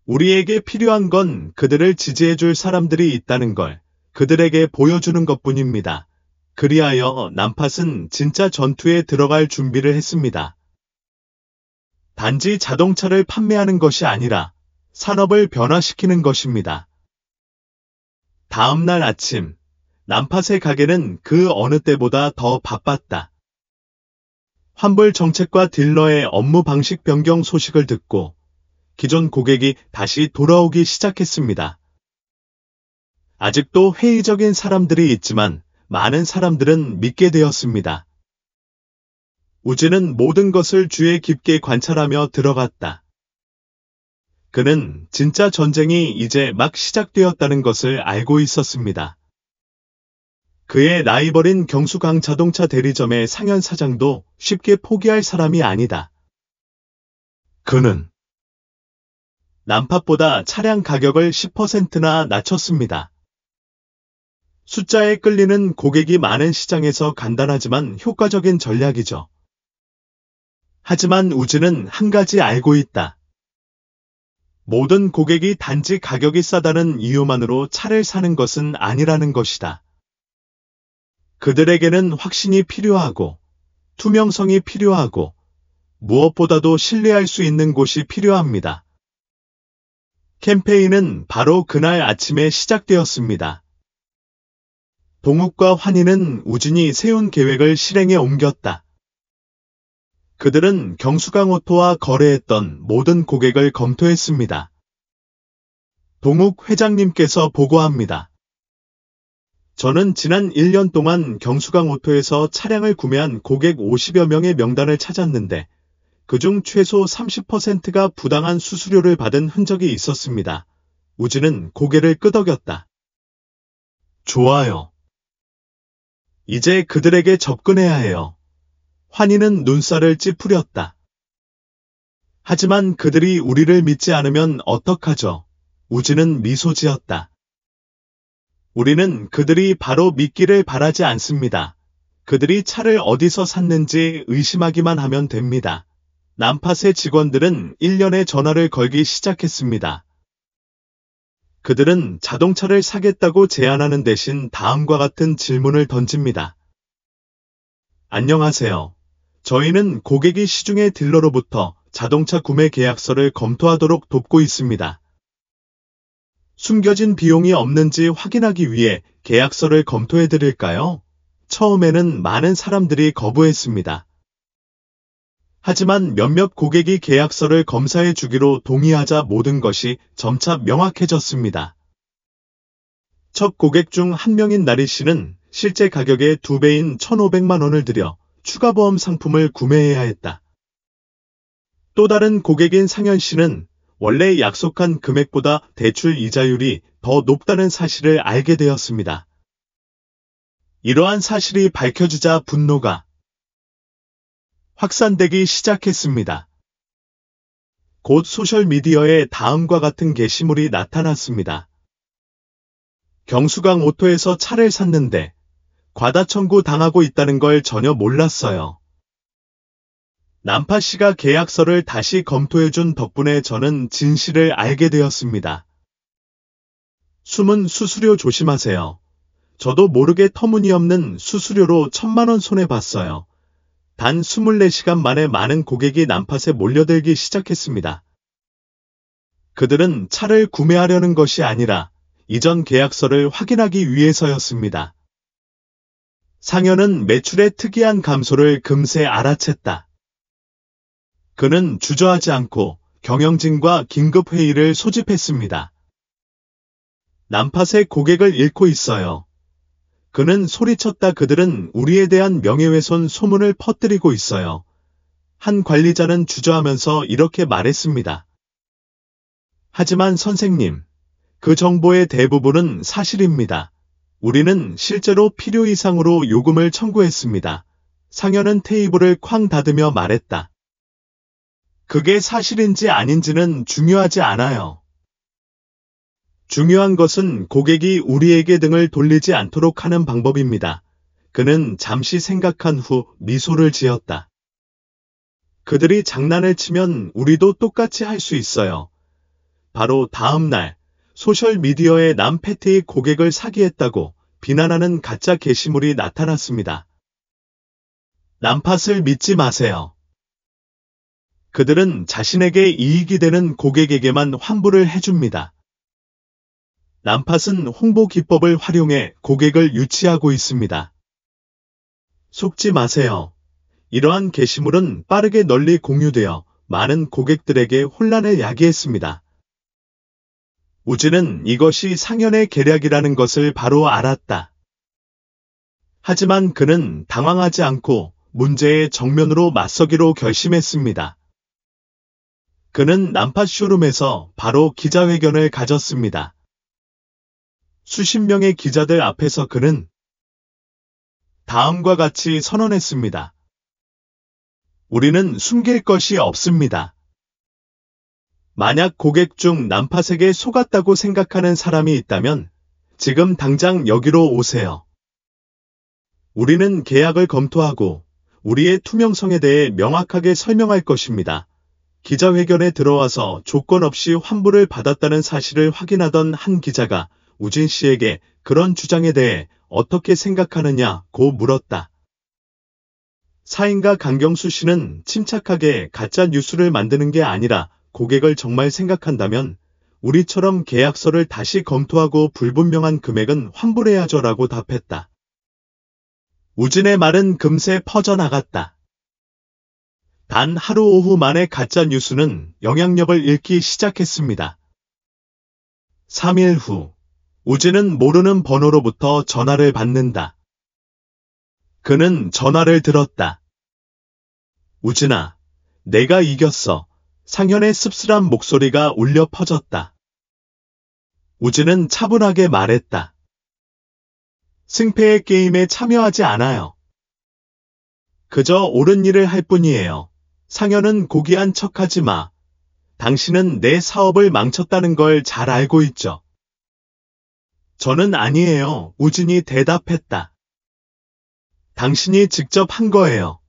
우리에게 필요한 건 그들을 지지해줄 사람들이 있다는 걸 그들에게 보여주는 것뿐입니다. 그리하여 남팟은 진짜 전투에 들어갈 준비를 했습니다. 단지 자동차를 판매하는 것이 아니라 산업을 변화시키는 것입니다. 다음 날 아침, 남팟의 가게는 그 어느 때보다 더 바빴다. 환불 정책과 딜러의 업무 방식 변경 소식을 듣고 기존 고객이 다시 돌아오기 시작했습니다. 아직도 회의적인 사람들이 있지만 많은 사람들은 믿게 되었습니다. 우진은 모든 것을 주의 깊게 관찰하며 들어갔다. 그는 진짜 전쟁이 이제 막 시작되었다는 것을 알고 있었습니다. 그의 라이벌인 경수강 자동차 대리점의 상현 사장도 쉽게 포기할 사람이 아니다. 그는 남팟보다 차량 가격을 10%나 낮췄습니다. 숫자에 끌리는 고객이 많은 시장에서 간단하지만 효과적인 전략이죠. 하지만 우진은 한 가지 알고 있다. 모든 고객이 단지 가격이 싸다는 이유만으로 차를 사는 것은 아니라는 것이다. 그들에게는 확신이 필요하고, 투명성이 필요하고, 무엇보다도 신뢰할 수 있는 곳이 필요합니다. 캠페인은 바로 그날 아침에 시작되었습니다. 동욱과 환희는 우진이 세운 계획을 실행에 옮겼다. 그들은 경수강오토와 거래했던 모든 고객을 검토했습니다. 동욱 회장님께서 보고합니다. 저는 지난 1년 동안 경수강오토에서 차량을 구매한 고객 50여 명의 명단을 찾았는데 그중 최소 30%가 부당한 수수료를 받은 흔적이 있었습니다. 우진은 고개를 끄덕였다. 좋아요. 이제 그들에게 접근해야 해요. 환희는 눈살을 찌푸렸다. 하지만 그들이 우리를 믿지 않으면 어떡하죠? 우진은 미소 지었다. 우리는 그들이 바로 믿기를 바라지 않습니다. 그들이 차를 어디서 샀는지 의심하기만 하면 됩니다. 남팟의 직원들은 1년에 전화를 걸기 시작했습니다. 그들은 자동차를 사겠다고 제안하는 대신 다음과 같은 질문을 던집니다. 안녕하세요. 저희는 고객이 시중의 딜러로부터 자동차 구매 계약서를 검토하도록 돕고 있습니다. 숨겨진 비용이 없는지 확인하기 위해 계약서를 검토해 드릴까요? 처음에는 많은 사람들이 거부했습니다. 하지만 몇몇 고객이 계약서를 검사해 주기로 동의하자 모든 것이 점차 명확해졌습니다. 첫 고객 중 한 명인 나리 씨는 실제 가격의 2배인 1,500만 원을 들여 추가 보험 상품을 구매해야 했다. 또 다른 고객인 상현 씨는 원래 약속한 금액보다 대출 이자율이 더 높다는 사실을 알게 되었습니다. 이러한 사실이 밝혀지자 분노가 확산되기 시작했습니다. 곧 소셜미디어에 다음과 같은 게시물이 나타났습니다. 경수강오토에서 차를 샀는데 과다 청구 당하고 있다는 걸 전혀 몰랐어요. 남팟 씨가 계약서를 다시 검토해준 덕분에 저는 진실을 알게 되었습니다. 숨은 수수료 조심하세요. 저도 모르게 터무니없는 수수료로 1,000만 원 손해봤어요. 단 24시간 만에 많은 고객이 남팟에 몰려들기 시작했습니다. 그들은 차를 구매하려는 것이 아니라 이전 계약서를 확인하기 위해서였습니다. 상현은 매출의 특이한 감소를 금세 알아챘다. 그는 주저하지 않고 경영진과 긴급회의를 소집했습니다. 남팟의 고객을 잃고 있어요. 그는 소리쳤다. 그들은 우리에 대한 명예훼손 소문을 퍼뜨리고 있어요. 한 관리자는 주저하면서 이렇게 말했습니다. 하지만 선생님, 그 정보의 대부분은 사실입니다. 우리는 실제로 필요 이상으로 요금을 청구했습니다. 상현은 테이블을 쾅 닫으며 말했다. 그게 사실인지 아닌지는 중요하지 않아요. 중요한 것은 고객이 우리에게 등을 돌리지 않도록 하는 방법입니다. 그는 잠시 생각한 후 미소를 지었다. 그들이 장난을 치면 우리도 똑같이 할 수 있어요. 바로 다음 날 소셜미디어에 남패트의 고객을 사기했다고 비난하는 가짜 게시물이 나타났습니다. 남팟을 믿지 마세요. 그들은 자신에게 이익이 되는 고객에게만 환불을 해줍니다. 남팟은 홍보 기법을 활용해 고객을 유치하고 있습니다. 속지 마세요. 이러한 게시물은 빠르게 널리 공유되어 많은 고객들에게 혼란을 야기했습니다. 우진은 이것이 상현의 계략이라는 것을 바로 알았다. 하지만 그는 당황하지 않고 문제에 정면으로 맞서기로 결심했습니다. 그는 남팟 쇼룸에서 바로 기자회견을 가졌습니다. 수십 명의 기자들 앞에서 그는 다음과 같이 선언했습니다. 우리는 숨길 것이 없습니다. 만약 고객 중 남팟에게 속았다고 생각하는 사람이 있다면 지금 당장 여기로 오세요. 우리는 계약을 검토하고 우리의 투명성에 대해 명확하게 설명할 것입니다. 기자회견에 들어와서 조건 없이 환불을 받았다는 사실을 확인하던 한 기자가 우진 씨에게 그런 주장에 대해 어떻게 생각하느냐고 물었다. 사인가 강경수 씨는 침착하게 가짜 뉴스를 만드는 게 아니라 고객을 정말 생각한다면 우리처럼 계약서를 다시 검토하고 불분명한 금액은 환불해야죠 라고 답했다. 우진의 말은 금세 퍼져나갔다. 단 하루 오후 만에 가짜 뉴스는 영향력을 잃기 시작했습니다. 3일 후, 우진은 모르는 번호로부터 전화를 받는다. 그는 전화를 들었다. 우진아, 내가 이겼어. 상현의 씁쓸한 목소리가 울려 퍼졌다. 우진은 차분하게 말했다. 승패의 게임에 참여하지 않아요. 그저 옳은 일을 할 뿐이에요. 상현은 고귀한 척하지 마. 당신은 내 사업을 망쳤다는 걸 잘 알고 있죠. 저는 아니에요. 우진이 대답했다. 당신이 직접 한 거예요.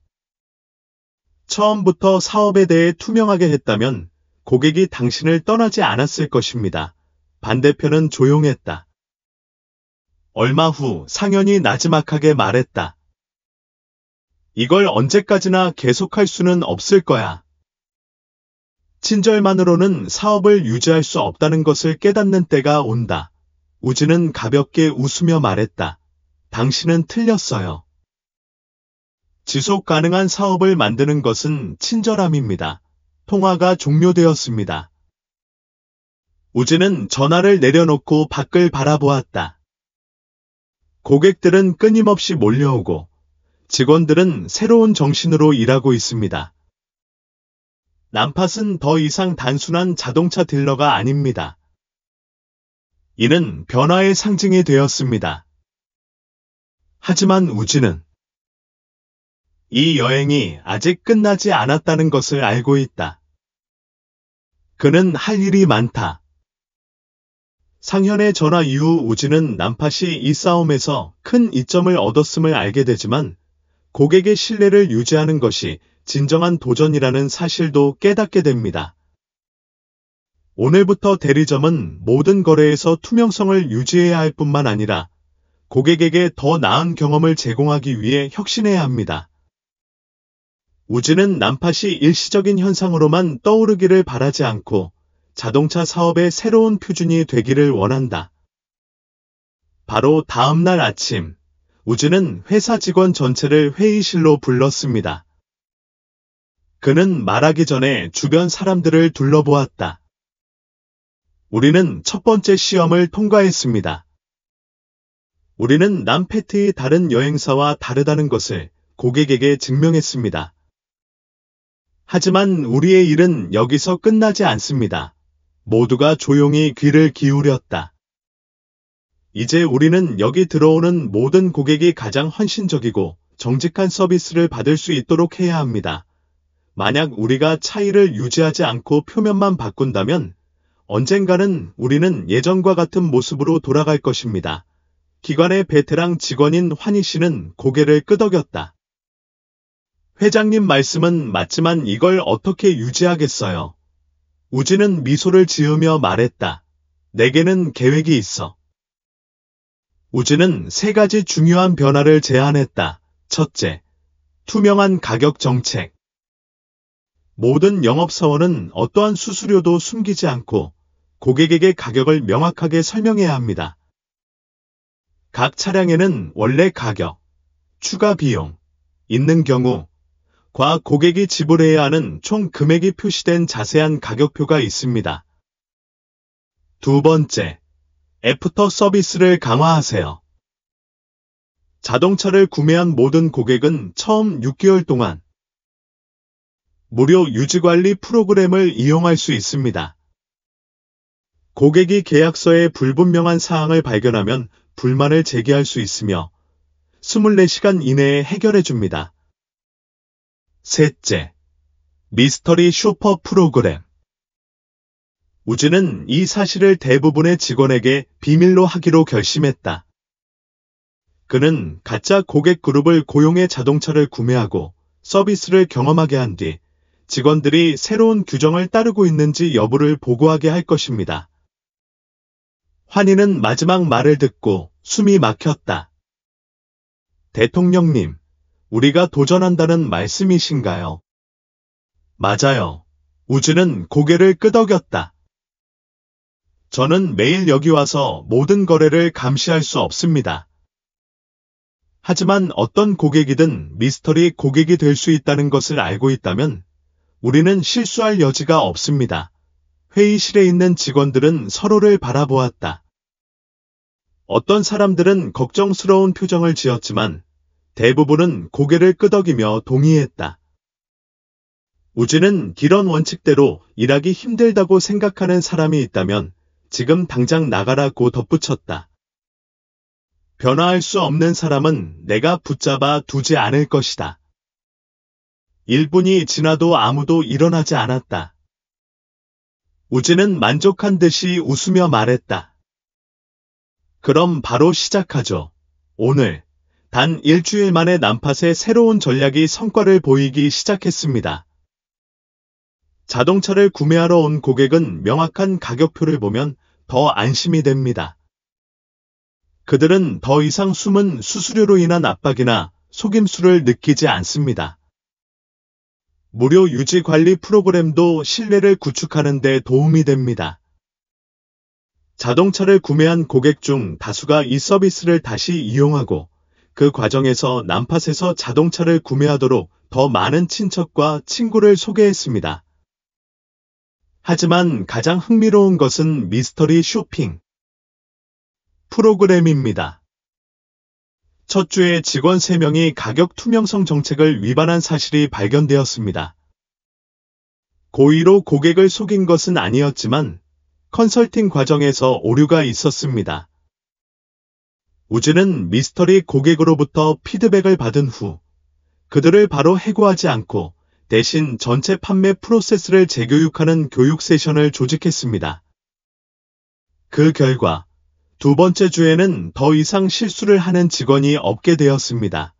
처음부터 사업에 대해 투명하게 했다면 고객이 당신을 떠나지 않았을 것입니다. 반대편은 조용했다. 얼마 후 상현이 나지막하게 말했다. 이걸 언제까지나 계속할 수는 없을 거야. 친절만으로는 사업을 유지할 수 없다는 것을 깨닫는 때가 온다. 우진은 가볍게 웃으며 말했다. 당신은 틀렸어요. 지속 가능한 사업을 만드는 것은 친절함입니다. 통화가 종료되었습니다. 우진은 전화를 내려놓고 밖을 바라보았다. 고객들은 끊임없이 몰려오고 직원들은 새로운 정신으로 일하고 있습니다. 남팟은 더 이상 단순한 자동차 딜러가 아닙니다. 이는 변화의 상징이 되었습니다. 하지만 우진은 이 여행이 아직 끝나지 않았다는 것을 알고 있다. 그는 할 일이 많다. 상현의 전화 이후 우진은 남팟이 이 싸움에서 큰 이점을 얻었음을 알게 되지만 고객의 신뢰를 유지하는 것이 진정한 도전이라는 사실도 깨닫게 됩니다. 오늘부터 대리점은 모든 거래에서 투명성을 유지해야 할 뿐만 아니라 고객에게 더 나은 경험을 제공하기 위해 혁신해야 합니다. 우진은 남팟이 일시적인 현상으로만 떠오르기를 바라지 않고 자동차 사업의 새로운 표준이 되기를 원한다. 바로 다음 날 아침, 우진은 회사 직원 전체를 회의실로 불렀습니다. 그는 말하기 전에 주변 사람들을 둘러보았다. 우리는 첫 번째 시험을 통과했습니다. 우리는 남패트의 다른 여행사와 다르다는 것을 고객에게 증명했습니다. 하지만 우리의 일은 여기서 끝나지 않습니다. 모두가 조용히 귀를 기울였다. 이제 우리는 여기 들어오는 모든 고객이 가장 헌신적이고 정직한 서비스를 받을 수 있도록 해야 합니다. 만약 우리가 차이를 유지하지 않고 표면만 바꾼다면 언젠가는 우리는 예전과 같은 모습으로 돌아갈 것입니다. 기관의 베테랑 직원인 환희 씨는 고개를 끄덕였다. 회장님 말씀은 맞지만 이걸 어떻게 유지하겠어요? 우진은 미소를 지으며 말했다. 내게는 계획이 있어. 우진은 3가지 중요한 변화를 제안했다. 첫째, 투명한 가격 정책. 모든 영업사원은 어떠한 수수료도 숨기지 않고 고객에게 가격을 명확하게 설명해야 합니다. 각 차량에는 원래 가격, 추가 비용, 있는 경우, 과 고객이 지불해야 하는 총 금액이 표시된 자세한 가격표가 있습니다. 두 번째, 애프터 서비스를 강화하세요. 자동차를 구매한 모든 고객은 처음 6개월 동안 무료 유지관리 프로그램을 이용할 수 있습니다. 고객이 계약서에 불분명한 사항을 발견하면 불만을 제기할 수 있으며 24시간 이내에 해결해 줍니다. 셋째, 미스터리 쇼퍼 프로그램. 우진은 이 사실을 대부분의 직원에게 비밀로 하기로 결심했다. 그는 가짜 고객 그룹을 고용해 자동차를 구매하고 서비스를 경험하게 한 뒤 직원들이 새로운 규정을 따르고 있는지 여부를 보고하게 할 것입니다. 환희는 마지막 말을 듣고 숨이 막혔다. 대통령님, 우리가 도전한다는 말씀이신가요? 맞아요. 우진은 고개를 끄덕였다. 저는 매일 여기 와서 모든 거래를 감시할 수 없습니다. 하지만 어떤 고객이든 미스터리 고객이 될 수 있다는 것을 알고 있다면 우리는 실수할 여지가 없습니다. 회의실에 있는 직원들은 서로를 바라보았다. 어떤 사람들은 걱정스러운 표정을 지었지만 대부분은 고개를 끄덕이며 동의했다. 우진은 이런 원칙대로 일하기 힘들다고 생각하는 사람이 있다면 지금 당장 나가라고 덧붙였다. 변화할 수 없는 사람은 내가 붙잡아 두지 않을 것이다. 1분이 지나도 아무도 일어나지 않았다. 우진은 만족한 듯이 웃으며 말했다. 그럼 바로 시작하죠. 오늘 단 일주일 만에 남팟의 새로운 전략이 성과를 보이기 시작했습니다. 자동차를 구매하러 온 고객은 명확한 가격표를 보면 더 안심이 됩니다. 그들은 더 이상 숨은 수수료로 인한 압박이나 속임수를 느끼지 않습니다. 무료 유지 관리 프로그램도 신뢰를 구축하는 데 도움이 됩니다. 자동차를 구매한 고객 중 다수가 이 서비스를 다시 이용하고 그 과정에서 남팟에서 자동차를 구매하도록 더 많은 친척과 친구를 소개했습니다. 하지만 가장 흥미로운 것은 미스터리 쇼핑 프로그램입니다. 첫 주에 직원 3명이 가격 투명성 정책을 위반한 사실이 발견되었습니다. 고의로 고객을 속인 것은 아니었지만 컨설팅 과정에서 오류가 있었습니다. 우진은 미스터리 고객으로부터 피드백을 받은 후 그들을 바로 해고하지 않고 대신 전체 판매 프로세스를 재교육하는 교육 세션을 조직했습니다. 그 결과 두 번째 주에는 더 이상 실수를 하는 직원이 없게 되었습니다.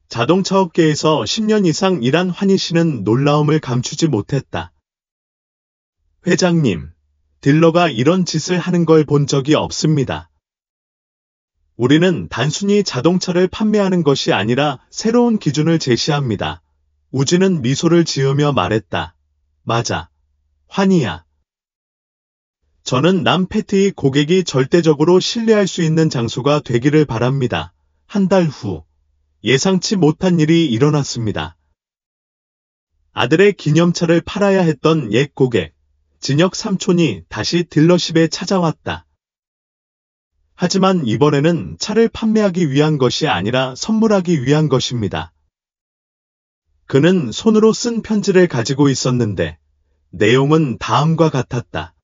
자동차 업계에서 10년 이상 일한 환희 씨는 놀라움을 감추지 못했다. 회장님, 딜러가 이런 짓을 하는 걸 본 적이 없습니다. 우리는 단순히 자동차를 판매하는 것이 아니라 새로운 기준을 제시합니다. 우진은 미소를 지으며 말했다. 맞아. 환희야. 저는 남패트의 고객이 절대적으로 신뢰할 수 있는 장소가 되기를 바랍니다. 한 달 후, 예상치 못한 일이 일어났습니다. 아들의 기념차를 팔아야 했던 옛 고객, 진혁 삼촌이 다시 딜러십에 찾아왔다. 하지만 이번에는 차를 판매하기 위한 것이 아니라 선물하기 위한 것입니다. 그는 손으로 쓴 편지를 가지고 있었는데 내용은 다음과 같았다.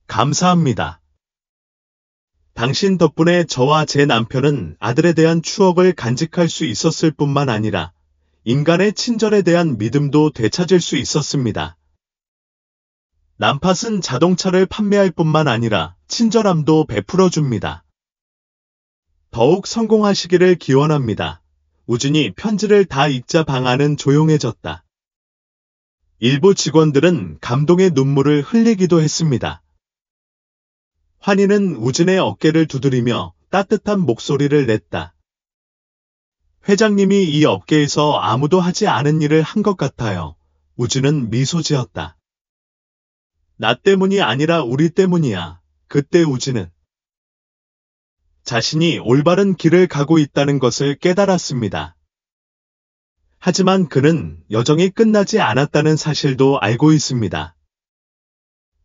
감사합니다. 당신 덕분에 저와 제 남편은 아들에 대한 추억을 간직할 수 있었을 뿐만 아니라 인간의 친절에 대한 믿음도 되찾을 수 있었습니다. 남팟은 자동차를 판매할 뿐만 아니라 친절함도 베풀어줍니다. 더욱 성공하시기를 기원합니다. 우진이 편지를 다 읽자 방 안은 조용해졌다. 일부 직원들은 감동의 눈물을 흘리기도 했습니다. 환희는 우진의 어깨를 두드리며 따뜻한 목소리를 냈다. 회장님이 이 업계에서 아무도 하지 않은 일을 한 것 같아요. 우진은 미소 지었다. 나 때문이 아니라 우리 때문이야. 그때 우진은 자신이 올바른 길을 가고 있다는 것을 깨달았습니다. 하지만 그는 여정이 끝나지 않았다는 사실도 알고 있습니다.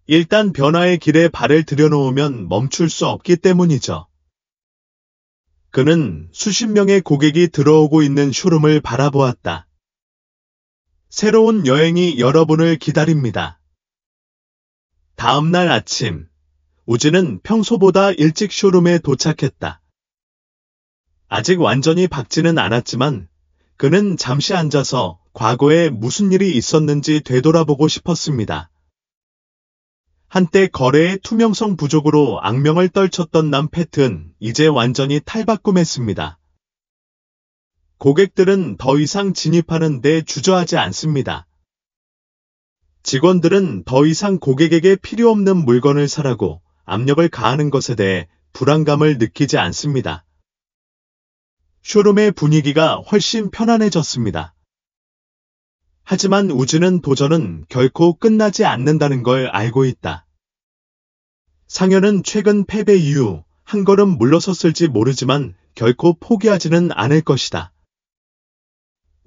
일단 변화의 길에 발을 들여놓으면 멈출 수 없기 때문이죠. 그는 수십 명의 고객이 들어오고 있는 쇼룸을 바라보았다. 새로운 여행이 여러분을 기다립니다. 다음 날 아침, 우진은 평소보다 일찍 쇼룸에 도착했다. 아직 완전히 박지는 않았지만 그는 잠시 앉아서 과거에 무슨 일이 있었는지 되돌아보고 싶었습니다. 한때 거래의 투명성 부족으로 악명을 떨쳤던 남패트는 이제 완전히 탈바꿈했습니다. 고객들은 더 이상 진입하는 데 주저하지 않습니다. 직원들은 더 이상 고객에게 필요 없는 물건을 사라고 압력을 가하는 것에 대해 불안감을 느끼지 않습니다. 쇼룸의 분위기가 훨씬 편안해졌습니다. 하지만 우진은 도전은 결코 끝나지 않는다는 걸 알고 있다. 상현은 최근 패배 이후 한 걸음 물러섰을지 모르지만 결코 포기하지는 않을 것이다.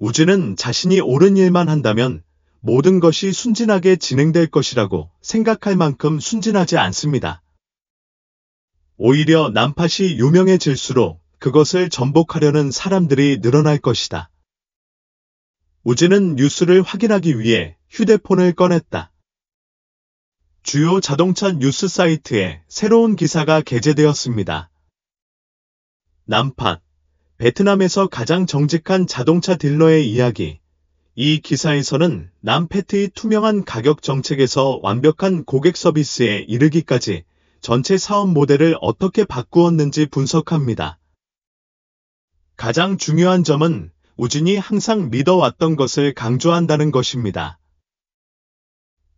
우진은 자신이 옳은 일만 한다면 모든 것이 순진하게 진행될 것이라고 생각할 만큼 순진하지 않습니다. 오히려 남팟이 유명해질수록 그것을 전복하려는 사람들이 늘어날 것이다. 우진은 뉴스를 확인하기 위해 휴대폰을 꺼냈다. 주요 자동차 뉴스 사이트에 새로운 기사가 게재되었습니다. 남팟, 베트남에서 가장 정직한 자동차 딜러의 이야기. 이 기사에서는 남패트의 투명한 가격 정책에서 완벽한 고객 서비스에 이르기까지 전체 사업 모델을 어떻게 바꾸었는지 분석합니다. 가장 중요한 점은 우진이 항상 믿어왔던 것을 강조한다는 것입니다.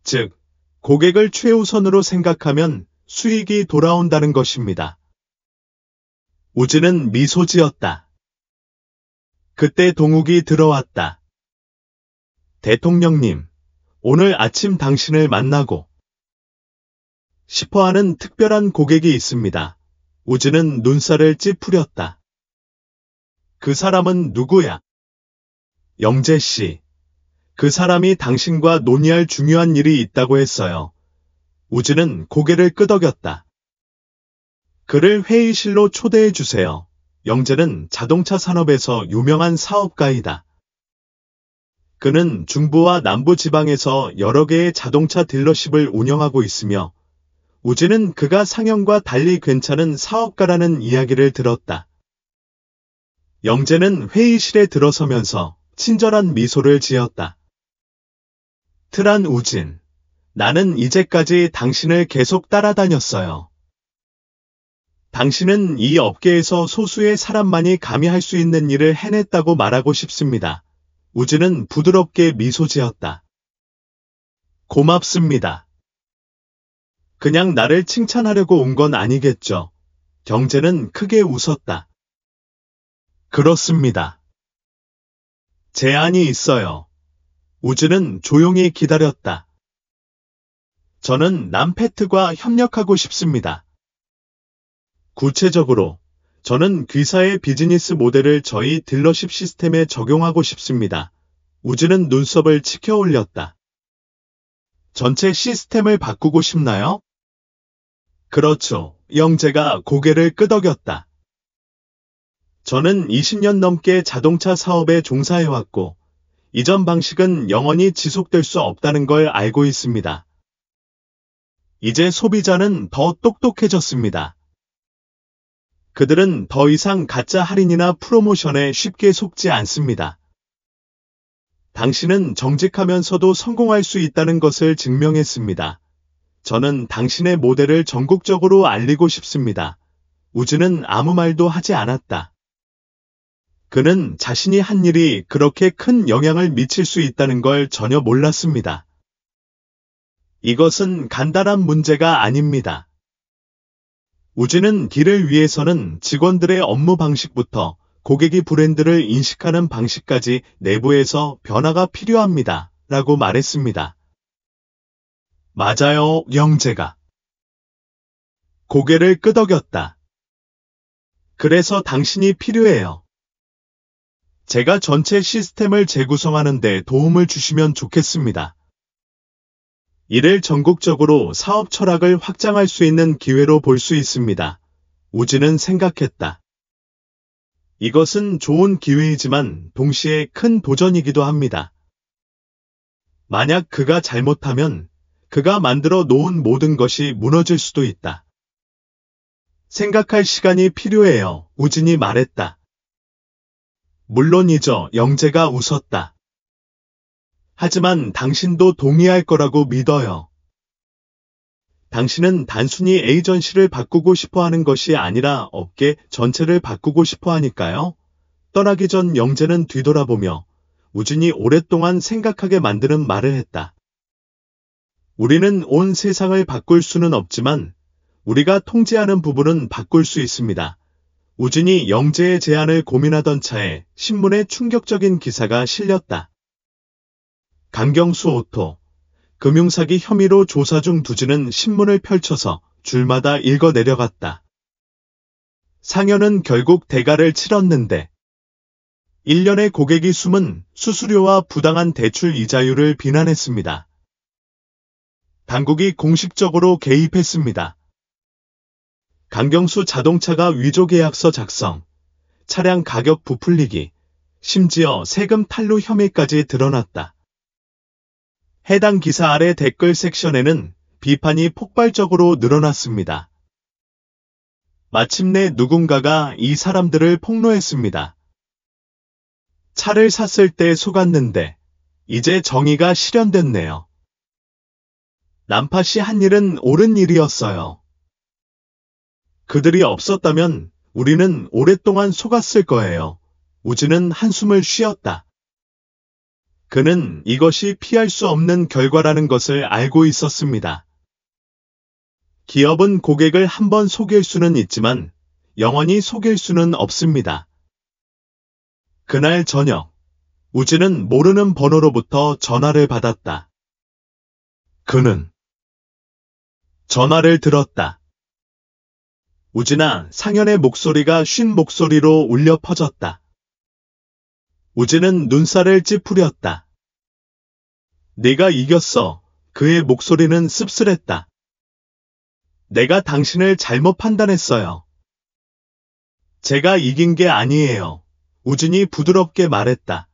즉, 고객을 최우선으로 생각하면 수익이 돌아온다는 것입니다. 우진은 미소 지었다. 그때 동욱이 들어왔다. 대통령님, 오늘 아침 당신을 만나고 싶어하는 특별한 고객이 있습니다. 우진은 눈살을 찌푸렸다. 그 사람은 누구야? 영재 씨. 그 사람이 당신과 논의할 중요한 일이 있다고 했어요. 우진은 고개를 끄덕였다. 그를 회의실로 초대해 주세요. 영재는 자동차 산업에서 유명한 사업가이다. 그는 중부와 남부 지방에서 여러 개의 자동차 딜러십을 운영하고 있으며 우진은 그가 상영과 달리 괜찮은 사업가라는 이야기를 들었다. 영재는 회의실에 들어서면서 친절한 미소를 지었다. 트란 우진, 나는 이제까지 당신을 계속 따라다녔어요. 당신은 이 업계에서 소수의 사람만이 감히 할 수 있는 일을 해냈다고 말하고 싶습니다. 우진은 부드럽게 미소 지었다. 고맙습니다. 그냥 나를 칭찬하려고 온 건 아니겠죠. 영재는 크게 웃었다. 그렇습니다. 제안이 있어요. 우진은 조용히 기다렸다. 저는 남패트과 협력하고 싶습니다. 구체적으로, 저는 귀사의 비즈니스 모델을 저희 딜러십 시스템에 적용하고 싶습니다. 우진은 눈썹을 치켜 올렸다. 전체 시스템을 바꾸고 싶나요? 그렇죠. 영재가 고개를 끄덕였다. 저는 20년 넘게 자동차 사업에 종사해왔고, 이전 방식은 영원히 지속될 수 없다는 걸 알고 있습니다. 이제 소비자는 더 똑똑해졌습니다. 그들은 더 이상 가짜 할인이나 프로모션에 쉽게 속지 않습니다. 당신은 정직하면서도 성공할 수 있다는 것을 증명했습니다. 저는 당신의 모델을 전국적으로 알리고 싶습니다. 우진은 아무 말도 하지 않았다. 그는 자신이 한 일이 그렇게 큰 영향을 미칠 수 있다는 걸 전혀 몰랐습니다. 이것은 간단한 문제가 아닙니다. 우진은 딜을 위해서는 직원들의 업무 방식부터 고객이 브랜드를 인식하는 방식까지 내부에서 변화가 필요합니다. 라고 말했습니다. 맞아요, 영재가. 고개를 끄덕였다. 그래서 당신이 필요해요. 제가 전체 시스템을 재구성하는 데 도움을 주시면 좋겠습니다. 이를 전국적으로 사업 철학을 확장할 수 있는 기회로 볼 수 있습니다. 우진은 생각했다. 이것은 좋은 기회이지만 동시에 큰 도전이기도 합니다. 만약 그가 잘못하면 그가 만들어 놓은 모든 것이 무너질 수도 있다. 생각할 시간이 필요해요. 우진이 말했다. 물론이죠. 영재가 웃었다. 하지만 당신도 동의할 거라고 믿어요. 당신은 단순히 에이전시를 바꾸고 싶어 하는 것이 아니라 업계 전체를 바꾸고 싶어 하니까요. 떠나기 전 영재는 뒤돌아보며 우진이 오랫동안 생각하게 만드는 말을 했다. 우리는 온 세상을 바꿀 수는 없지만 우리가 통제하는 부분은 바꿀 수 있습니다. 우진이 영재의 제안을 고민하던 차에 신문에 충격적인 기사가 실렸다. 강경수 오토, 금융사기 혐의로 조사 중 두진은 신문을 펼쳐서 줄마다 읽어 내려갔다. 상현은 결국 대가를 치렀는데 일련의 고객이 숨은 수수료와 부당한 대출 이자율을 비난했습니다. 당국이 공식적으로 개입했습니다. 강경수 자동차가 위조 계약서 작성, 차량 가격 부풀리기, 심지어 세금 탈루 혐의까지 드러났다. 해당 기사 아래 댓글 섹션에는 비판이 폭발적으로 늘어났습니다. 마침내 누군가가 이 사람들을 폭로했습니다. 차를 샀을 때 속았는데 이제 정의가 실현됐네요. 난파씨 한 일은 옳은 일이었어요. 그들이 없었다면 우리는 오랫동안 속았을 거예요. 우진은 한숨을 쉬었다. 그는 이것이 피할 수 없는 결과라는 것을 알고 있었습니다. 기업은 고객을 한 번 속일 수는 있지만 영원히 속일 수는 없습니다. 그날 저녁, 우진은 모르는 번호로부터 전화를 받았다. 그는 전화를 들었다. 우진아, 상현의 목소리가 쉰 목소리로 울려 퍼졌다. 우진은 눈살을 찌푸렸다. 네가 이겼어. 그의 목소리는 씁쓸했다. 내가 당신을 잘못 판단했어요. 제가 이긴 게 아니에요. 우진이 부드럽게 말했다.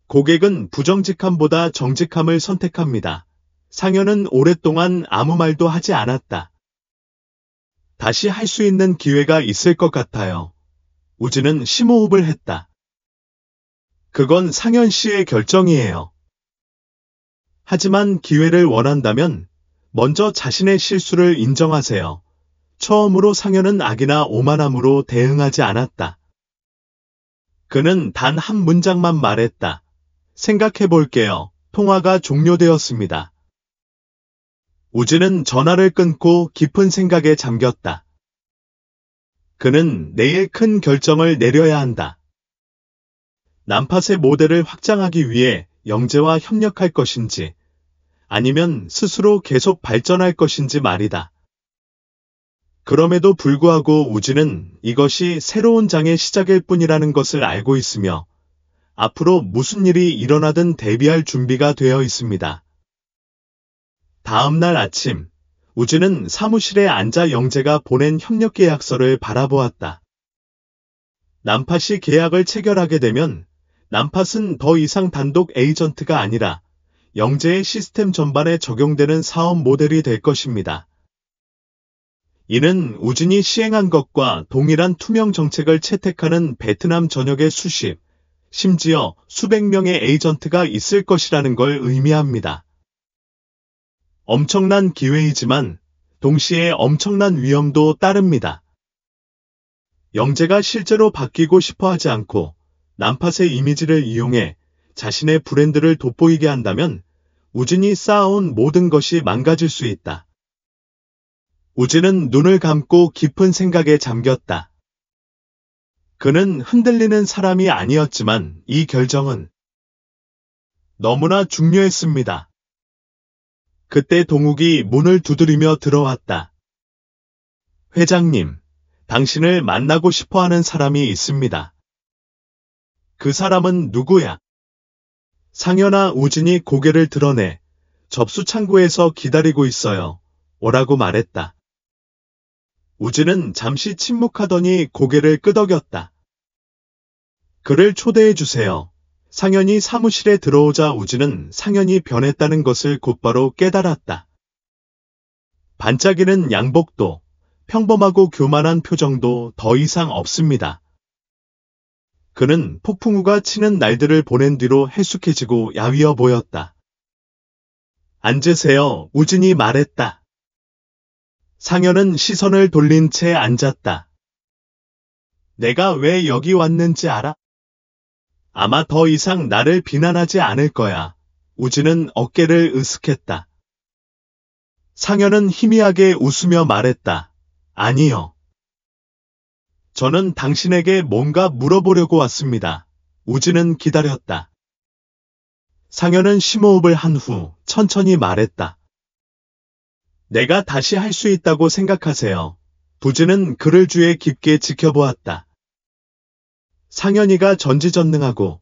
고객은 부정직함보다 정직함을 선택합니다. 상현은 오랫동안 아무 말도 하지 않았다. 다시 할 수 있는 기회가 있을 것 같아요. 우진은 심호흡을 했다. 그건 상현 씨의 결정이에요. 하지만 기회를 원한다면 먼저 자신의 실수를 인정하세요. 처음으로 상현은 악이나 오만함으로 대응하지 않았다. 그는 단 한 문장만 말했다. 생각해 볼게요. 통화가 종료되었습니다. 우진은 전화를 끊고 깊은 생각에 잠겼다. 그는 내일 큰 결정을 내려야 한다. 난팟의 모델을 확장하기 위해 영재와 협력할 것인지 아니면 스스로 계속 발전할 것인지 말이다. 그럼에도 불구하고 우진은 이것이 새로운 장의 시작일 뿐이라는 것을 알고 있으며 앞으로 무슨 일이 일어나든 대비할 준비가 되어 있습니다. 다음 날 아침, 우진은 사무실에 앉아 영재가 보낸 협력계약서를 바라보았다. 난팟이 계약을 체결하게 되면 난팟은 더 이상 단독 에이전트가 아니라 영재의 시스템 전반에 적용되는 사업 모델이 될 것입니다. 이는 우진이 시행한 것과 동일한 투명 정책을 채택하는 베트남 전역의 수십, 심지어 수백 명의 에이전트가 있을 것이라는 걸 의미합니다. 엄청난 기회이지만 동시에 엄청난 위험도 따릅니다. 영재가 실제로 바뀌고 싶어 하지 않고 난팟의 이미지를 이용해 자신의 브랜드를 돋보이게 한다면 우진이 쌓아온 모든 것이 망가질 수 있다. 우진은 눈을 감고 깊은 생각에 잠겼다. 그는 흔들리는 사람이 아니었지만 이 결정은 너무나 중요했습니다. 그때 동욱이 문을 두드리며 들어왔다. 회장님, 당신을 만나고 싶어하는 사람이 있습니다. 그 사람은 누구야? 상현아. 우진이 고개를 드러내 접수 창구에서 기다리고 있어요. 오라고 말했다. 우진은 잠시 침묵하더니 고개를 끄덕였다. 그를 초대해 주세요. 상현이 사무실에 들어오자 우진은 상현이 변했다는 것을 곧바로 깨달았다. 반짝이는 양복도 평범하고 교만한 표정도 더 이상 없습니다. 그는 폭풍우가 치는 날들을 보낸 뒤로 해숙해지고 야위어 보였다. 앉으세요. 우진이 말했다. 상현은 시선을 돌린 채 앉았다. 내가 왜 여기 왔는지 알아? 아마 더 이상 나를 비난하지 않을 거야. 우진은 어깨를 으쓱했다. 상현은 희미하게 웃으며 말했다. 아니요. 저는 당신에게 뭔가 물어보려고 왔습니다. 우진은 기다렸다. 상현은 심호흡을 한 후 천천히 말했다. 내가 다시 할 수 있다고 생각하세요. 우진은 그를 주에 깊게 지켜보았다. 상현이가 전지전능하고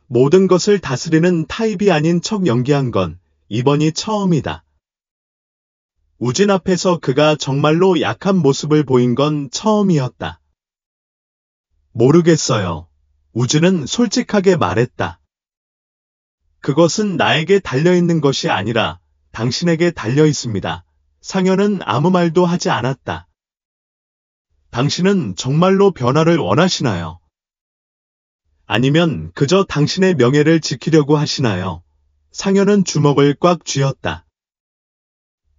모든 것을 다스리는 타입이 아닌 척 연기한 건 이번이 처음이다. 우진 앞에서 그가 정말로 약한 모습을 보인 건 처음이었다. 모르겠어요. 우진은 솔직하게 말했다. 그것은 나에게 달려있는 것이 아니라 당신에게 달려있습니다. 상현은 아무 말도 하지 않았다. 당신은 정말로 변화를 원하시나요? 아니면 그저 당신의 명예를 지키려고 하시나요? 상현은 주먹을 꽉 쥐었다.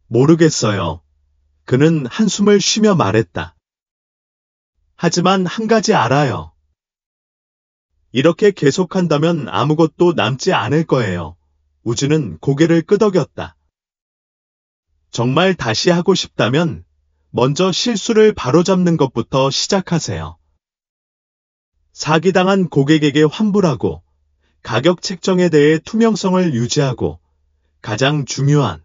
모르겠어요. 그는 한숨을 쉬며 말했다. 하지만 한 가지 알아요. 이렇게 계속한다면 아무것도 남지 않을 거예요. 우진은 고개를 끄덕였다. 정말 다시 하고 싶다면 먼저 실수를 바로잡는 것부터 시작하세요. 사기당한 고객에게 환불하고 가격 책정에 대해 투명성을 유지하고 가장 중요한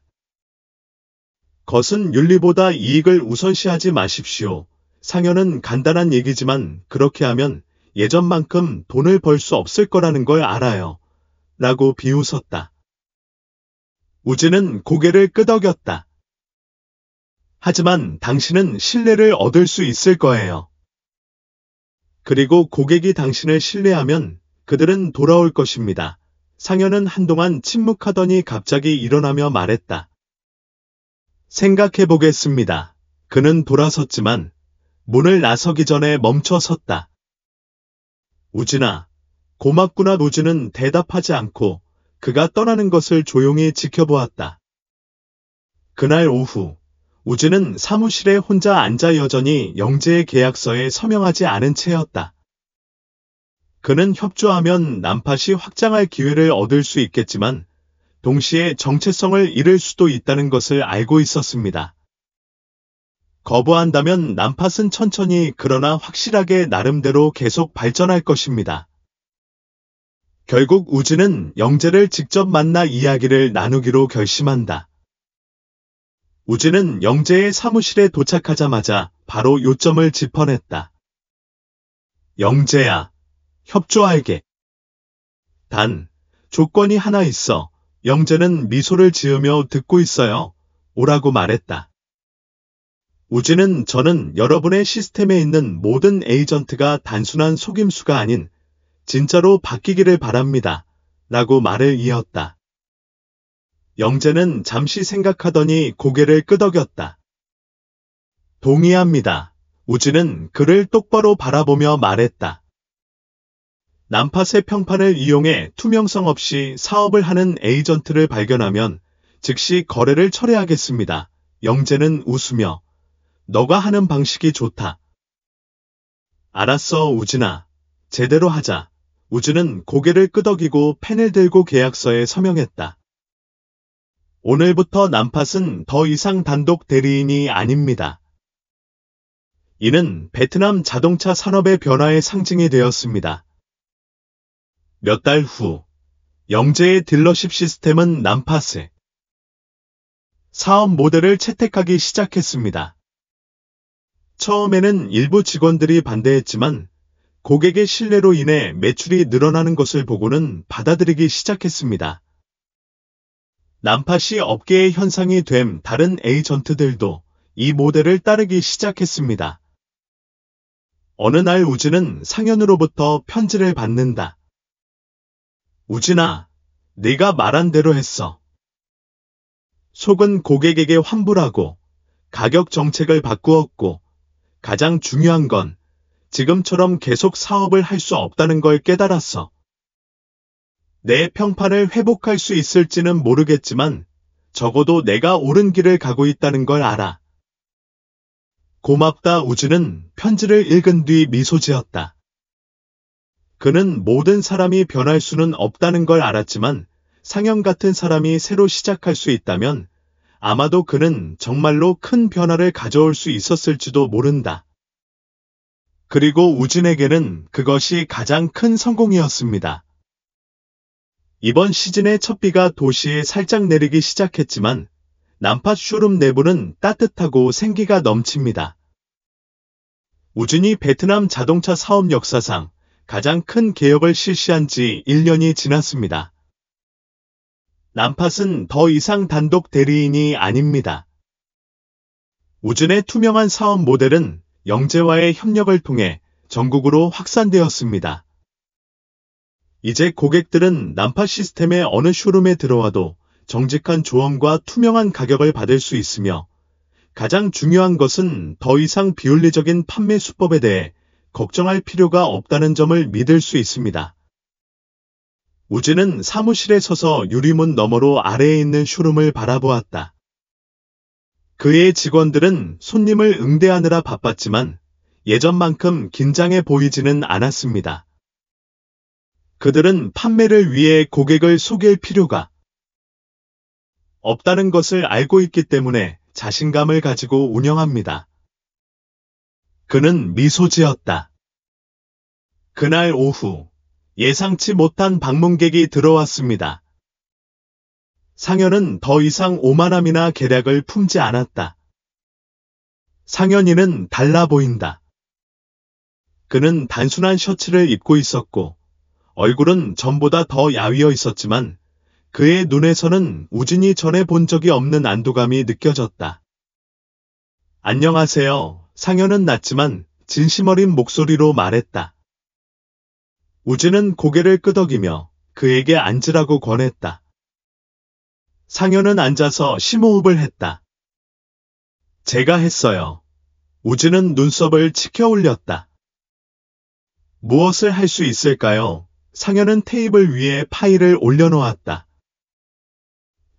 것은 윤리보다 이익을 우선시하지 마십시오. 상현은 간단한 얘기지만 그렇게 하면 예전만큼 돈을 벌 수 없을 거라는 걸 알아요. 라고 비웃었다. 우진은 고개를 끄덕였다. 하지만 당신은 신뢰를 얻을 수 있을 거예요. 그리고 고객이 당신을 신뢰하면 그들은 돌아올 것입니다. 상현은 한동안 침묵하더니 갑자기 일어나며 말했다. 생각해 보겠습니다. 그는 돌아섰지만 문을 나서기 전에 멈춰 섰다. 우진아, 고맙구나. 우진은 대답하지 않고 그가 떠나는 것을 조용히 지켜보았다. 그날 오후, 우진은 사무실에 혼자 앉아 여전히 영재의 계약서에 서명하지 않은 채였다. 그는 협조하면 남팟이 확장할 기회를 얻을 수 있겠지만 동시에 정체성을 잃을 수도 있다는 것을 알고 있었습니다. 거부한다면 남팟은 천천히 그러나 확실하게 나름대로 계속 발전할 것입니다. 결국 우진은 영재를 직접 만나 이야기를 나누기로 결심한다. 우진은 영재의 사무실에 도착하자마자 바로 요점을 짚어냈다. 영재야, 협조할게. 단, 조건이 하나 있어. 영재는 미소를 지으며 듣고 있어요. 오라고 말했다. 우진은 저는 여러분의 시스템에 있는 모든 에이전트가 단순한 속임수가 아닌 진짜로 바뀌기를 바랍니다. 라고 말을 이었다. 영재는 잠시 생각하더니 고개를 끄덕였다. 동의합니다. 우진은 그를 똑바로 바라보며 말했다. 남팟의 평판을 이용해 투명성 없이 사업을 하는 에이전트를 발견하면 즉시 거래를 철회하겠습니다. 영재는 웃으며 너가 하는 방식이 좋다. 알았어, 우진아. 제대로 하자. 우진은 고개를 끄덕이고 펜을 들고 계약서에 서명했다. 오늘부터 남팟은 더 이상 단독 대리인이 아닙니다. 이는 베트남 자동차 산업의 변화의 상징이 되었습니다. 몇 달 후, 영재의 딜러십 시스템은 남팟의 사업 모델을 채택하기 시작했습니다. 처음에는 일부 직원들이 반대했지만 고객의 신뢰로 인해 매출이 늘어나는 것을 보고는 받아들이기 시작했습니다. 남팟이 업계의 현상이 됨 다른 에이전트들도 이 모델을 따르기 시작했습니다. 어느 날 우진은 상현으로부터 편지를 받는다. 우진아, 네가 말한 대로 했어. 속은 고객에게 환불하고 가격 정책을 바꾸었고 가장 중요한 건 지금처럼 계속 사업을 할 수 없다는 걸 깨달았어. 내 평판을 회복할 수 있을지는 모르겠지만 적어도 내가 옳은 길을 가고 있다는 걸 알아. 고맙다. 우진은 편지를 읽은 뒤 미소 지었다. 그는 모든 사람이 변할 수는 없다는 걸 알았지만 상현 같은 사람이 새로 시작할 수 있다면 아마도 그는 정말로 큰 변화를 가져올 수 있었을지도 모른다. 그리고 우진에게는 그것이 가장 큰 성공이었습니다. 이번 시즌의 첫 비가 도시에 살짝 내리기 시작했지만 남팟 쇼룸 내부는 따뜻하고 생기가 넘칩니다. 우진이 베트남 자동차 사업 역사상 가장 큰 개혁을 실시한 지 1년이 지났습니다. 남팟은 더 이상 단독 대리인이 아닙니다. 우진의 투명한 사업 모델은 영재와의 협력을 통해 전국으로 확산되었습니다. 이제 고객들은 남팟 시스템의 어느 쇼룸에 들어와도 정직한 조언과 투명한 가격을 받을 수 있으며, 가장 중요한 것은 더 이상 비윤리적인 판매 수법에 대해 걱정할 필요가 없다는 점을 믿을 수 있습니다. 우진은 사무실에 서서 유리문 너머로 아래에 있는 쇼룸을 바라보았다. 그의 직원들은 손님을 응대하느라 바빴지만 예전만큼 긴장해 보이지는 않았습니다. 그들은 판매를 위해 고객을 속일 필요가 없다는 것을 알고 있기 때문에 자신감을 가지고 운영합니다. 그는 미소 지었다. 그날 오후, 예상치 못한 방문객이 들어왔습니다. 상현은 더 이상 오만함이나 계략을 품지 않았다. 상현이는 달라 보인다. 그는 단순한 셔츠를 입고 있었고, 얼굴은 전보다 더 야위어 있었지만, 그의 눈에서는 우진이 전에 본 적이 없는 안도감이 느껴졌다. 안녕하세요. 상현은 낮지만 진심 어린 목소리로 말했다. 우진은 고개를 끄덕이며 그에게 앉으라고 권했다. 상현은 앉아서 심호흡을 했다. 제가 했어요. 우진은 눈썹을 치켜 올렸다. 무엇을 할 수 있을까요? 상현은 테이블 위에 파일을 올려놓았다.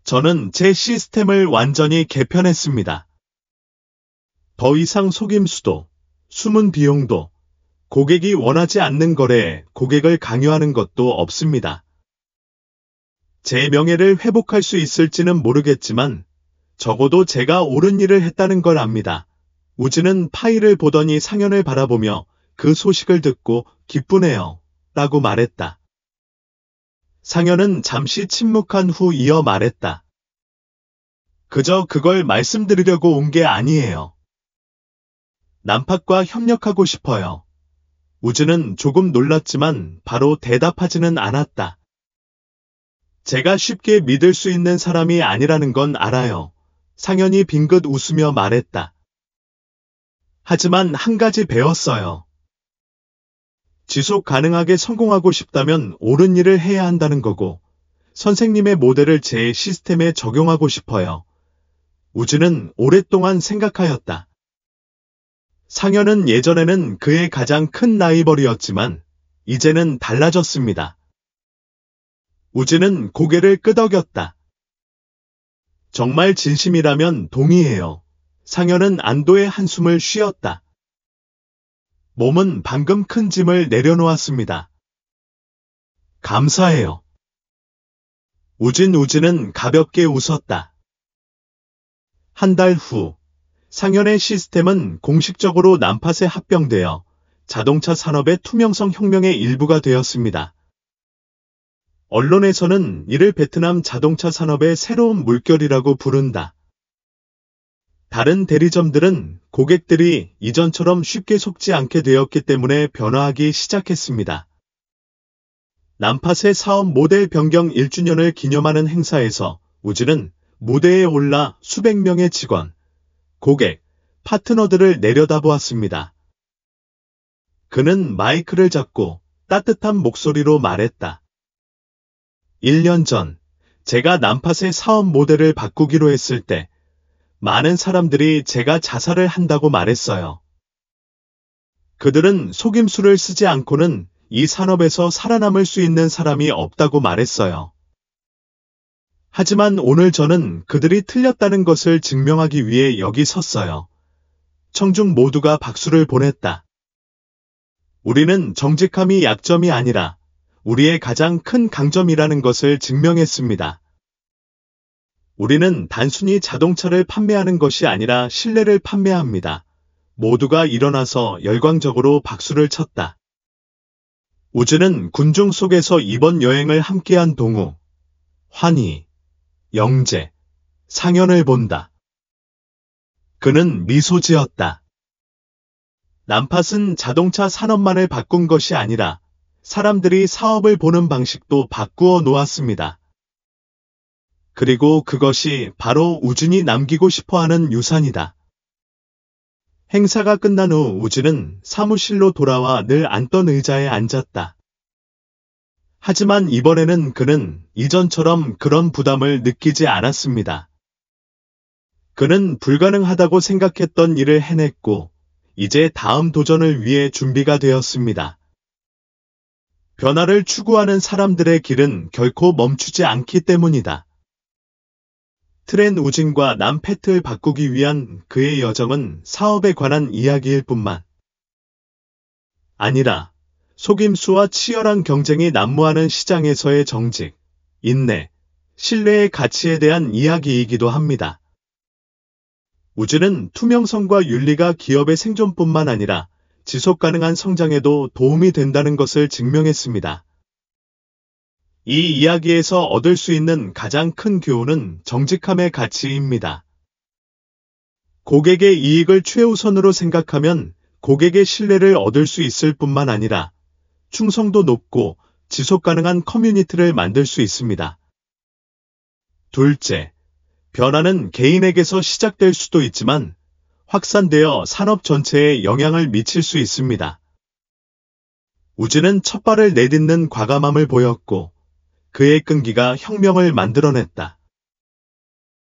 저는 제 시스템을 완전히 개편했습니다. 더 이상 속임수도, 숨은 비용도, 고객이 원하지 않는 거래에 고객을 강요하는 것도 없습니다. 제 명예를 회복할 수 있을지는 모르겠지만 적어도 제가 옳은 일을 했다는 걸 압니다. 우진은 파일을 보더니 상현을 바라보며 그 소식을 듣고 기쁘네요. 라고 말했다. 상현은 잠시 침묵한 후 이어 말했다. 그저 그걸 말씀드리려고 온 게 아니에요. 남팟과 협력하고 싶어요. 우진은 조금 놀랐지만 바로 대답하지는 않았다. 제가 쉽게 믿을 수 있는 사람이 아니라는 건 알아요. 상현이 빙긋 웃으며 말했다. 하지만 한 가지 배웠어요. 지속 가능하게 성공하고 싶다면 옳은 일을 해야 한다는 거고, 선생님의 모델을 제 시스템에 적용하고 싶어요. 우진은 오랫동안 생각하였다. 상현은 예전에는 그의 가장 큰 라이벌이었지만 이제는 달라졌습니다. 우진은 고개를 끄덕였다. 정말 진심이라면 동의해요. 상현은 안도의 한숨을 쉬었다. 몸은 방금 큰 짐을 내려놓았습니다. 감사해요. 우진은 가볍게 웃었다. 한 달 후, 상현의 시스템은 공식적으로 남팟에 합병되어 자동차 산업의 투명성 혁명의 일부가 되었습니다. 언론에서는 이를 베트남 자동차 산업의 새로운 물결이라고 부른다. 다른 대리점들은 고객들이 이전처럼 쉽게 속지 않게 되었기 때문에 변화하기 시작했습니다. 남팟의 사업 모델 변경 1주년을 기념하는 행사에서 우진은 무대에 올라 수백 명의 직원, 고객, 파트너들을 내려다보았습니다. 그는 마이크를 잡고 따뜻한 목소리로 말했다. 1년 전, 제가 남팟의 사업 모델을 바꾸기로 했을 때 많은 사람들이 제가 자살을 한다고 말했어요. 그들은 속임수를 쓰지 않고는 이 산업에서 살아남을 수 있는 사람이 없다고 말했어요. 하지만 오늘 저는 그들이 틀렸다는 것을 증명하기 위해 여기 섰어요. 청중 모두가 박수를 보냈다. 우리는 정직함이 약점이 아니라 우리의 가장 큰 강점이라는 것을 증명했습니다. 우리는 단순히 자동차를 판매하는 것이 아니라 신뢰를 판매합니다. 모두가 일어나서 열광적으로 박수를 쳤다. 우진은 군중 속에서 이번 여행을 함께한 동우, 환희, 영재, 상현을 본다. 그는 미소 지었다. 남팟은 자동차 산업만을 바꾼 것이 아니라 사람들이 사업을 보는 방식도 바꾸어 놓았습니다. 그리고 그것이 바로 우준이 남기고 싶어하는 유산이다. 행사가 끝난 후 우준은 사무실로 돌아와 늘 앉던 의자에 앉았다. 하지만 이번에는 그는 이전처럼 그런 부담을 느끼지 않았습니다. 그는 불가능하다고 생각했던 일을 해냈고, 이제 다음 도전을 위해 준비가 되었습니다. 변화를 추구하는 사람들의 길은 결코 멈추지 않기 때문이다. 트렌 우진과 남 패트를 바꾸기 위한 그의 여정은 사업에 관한 이야기일 뿐만 아니라 속임수와 치열한 경쟁이 난무하는 시장에서의 정직, 인내, 신뢰의 가치에 대한 이야기이기도 합니다. 우진은 투명성과 윤리가 기업의 생존뿐만 아니라 지속 가능한 성장에도 도움이 된다는 것을 증명했습니다. 이 이야기에서 얻을 수 있는 가장 큰 교훈은 정직함의 가치입니다. 고객의 이익을 최우선으로 생각하면 고객의 신뢰를 얻을 수 있을 뿐만 아니라 충성도 높고 지속 가능한 커뮤니티를 만들 수 있습니다. 둘째, 변화는 개인에게서 시작될 수도 있지만 확산되어 산업 전체에 영향을 미칠 수 있습니다. 우진은 첫 발을 내딛는 과감함을 보였고 그의 끈기가 혁명을 만들어냈다.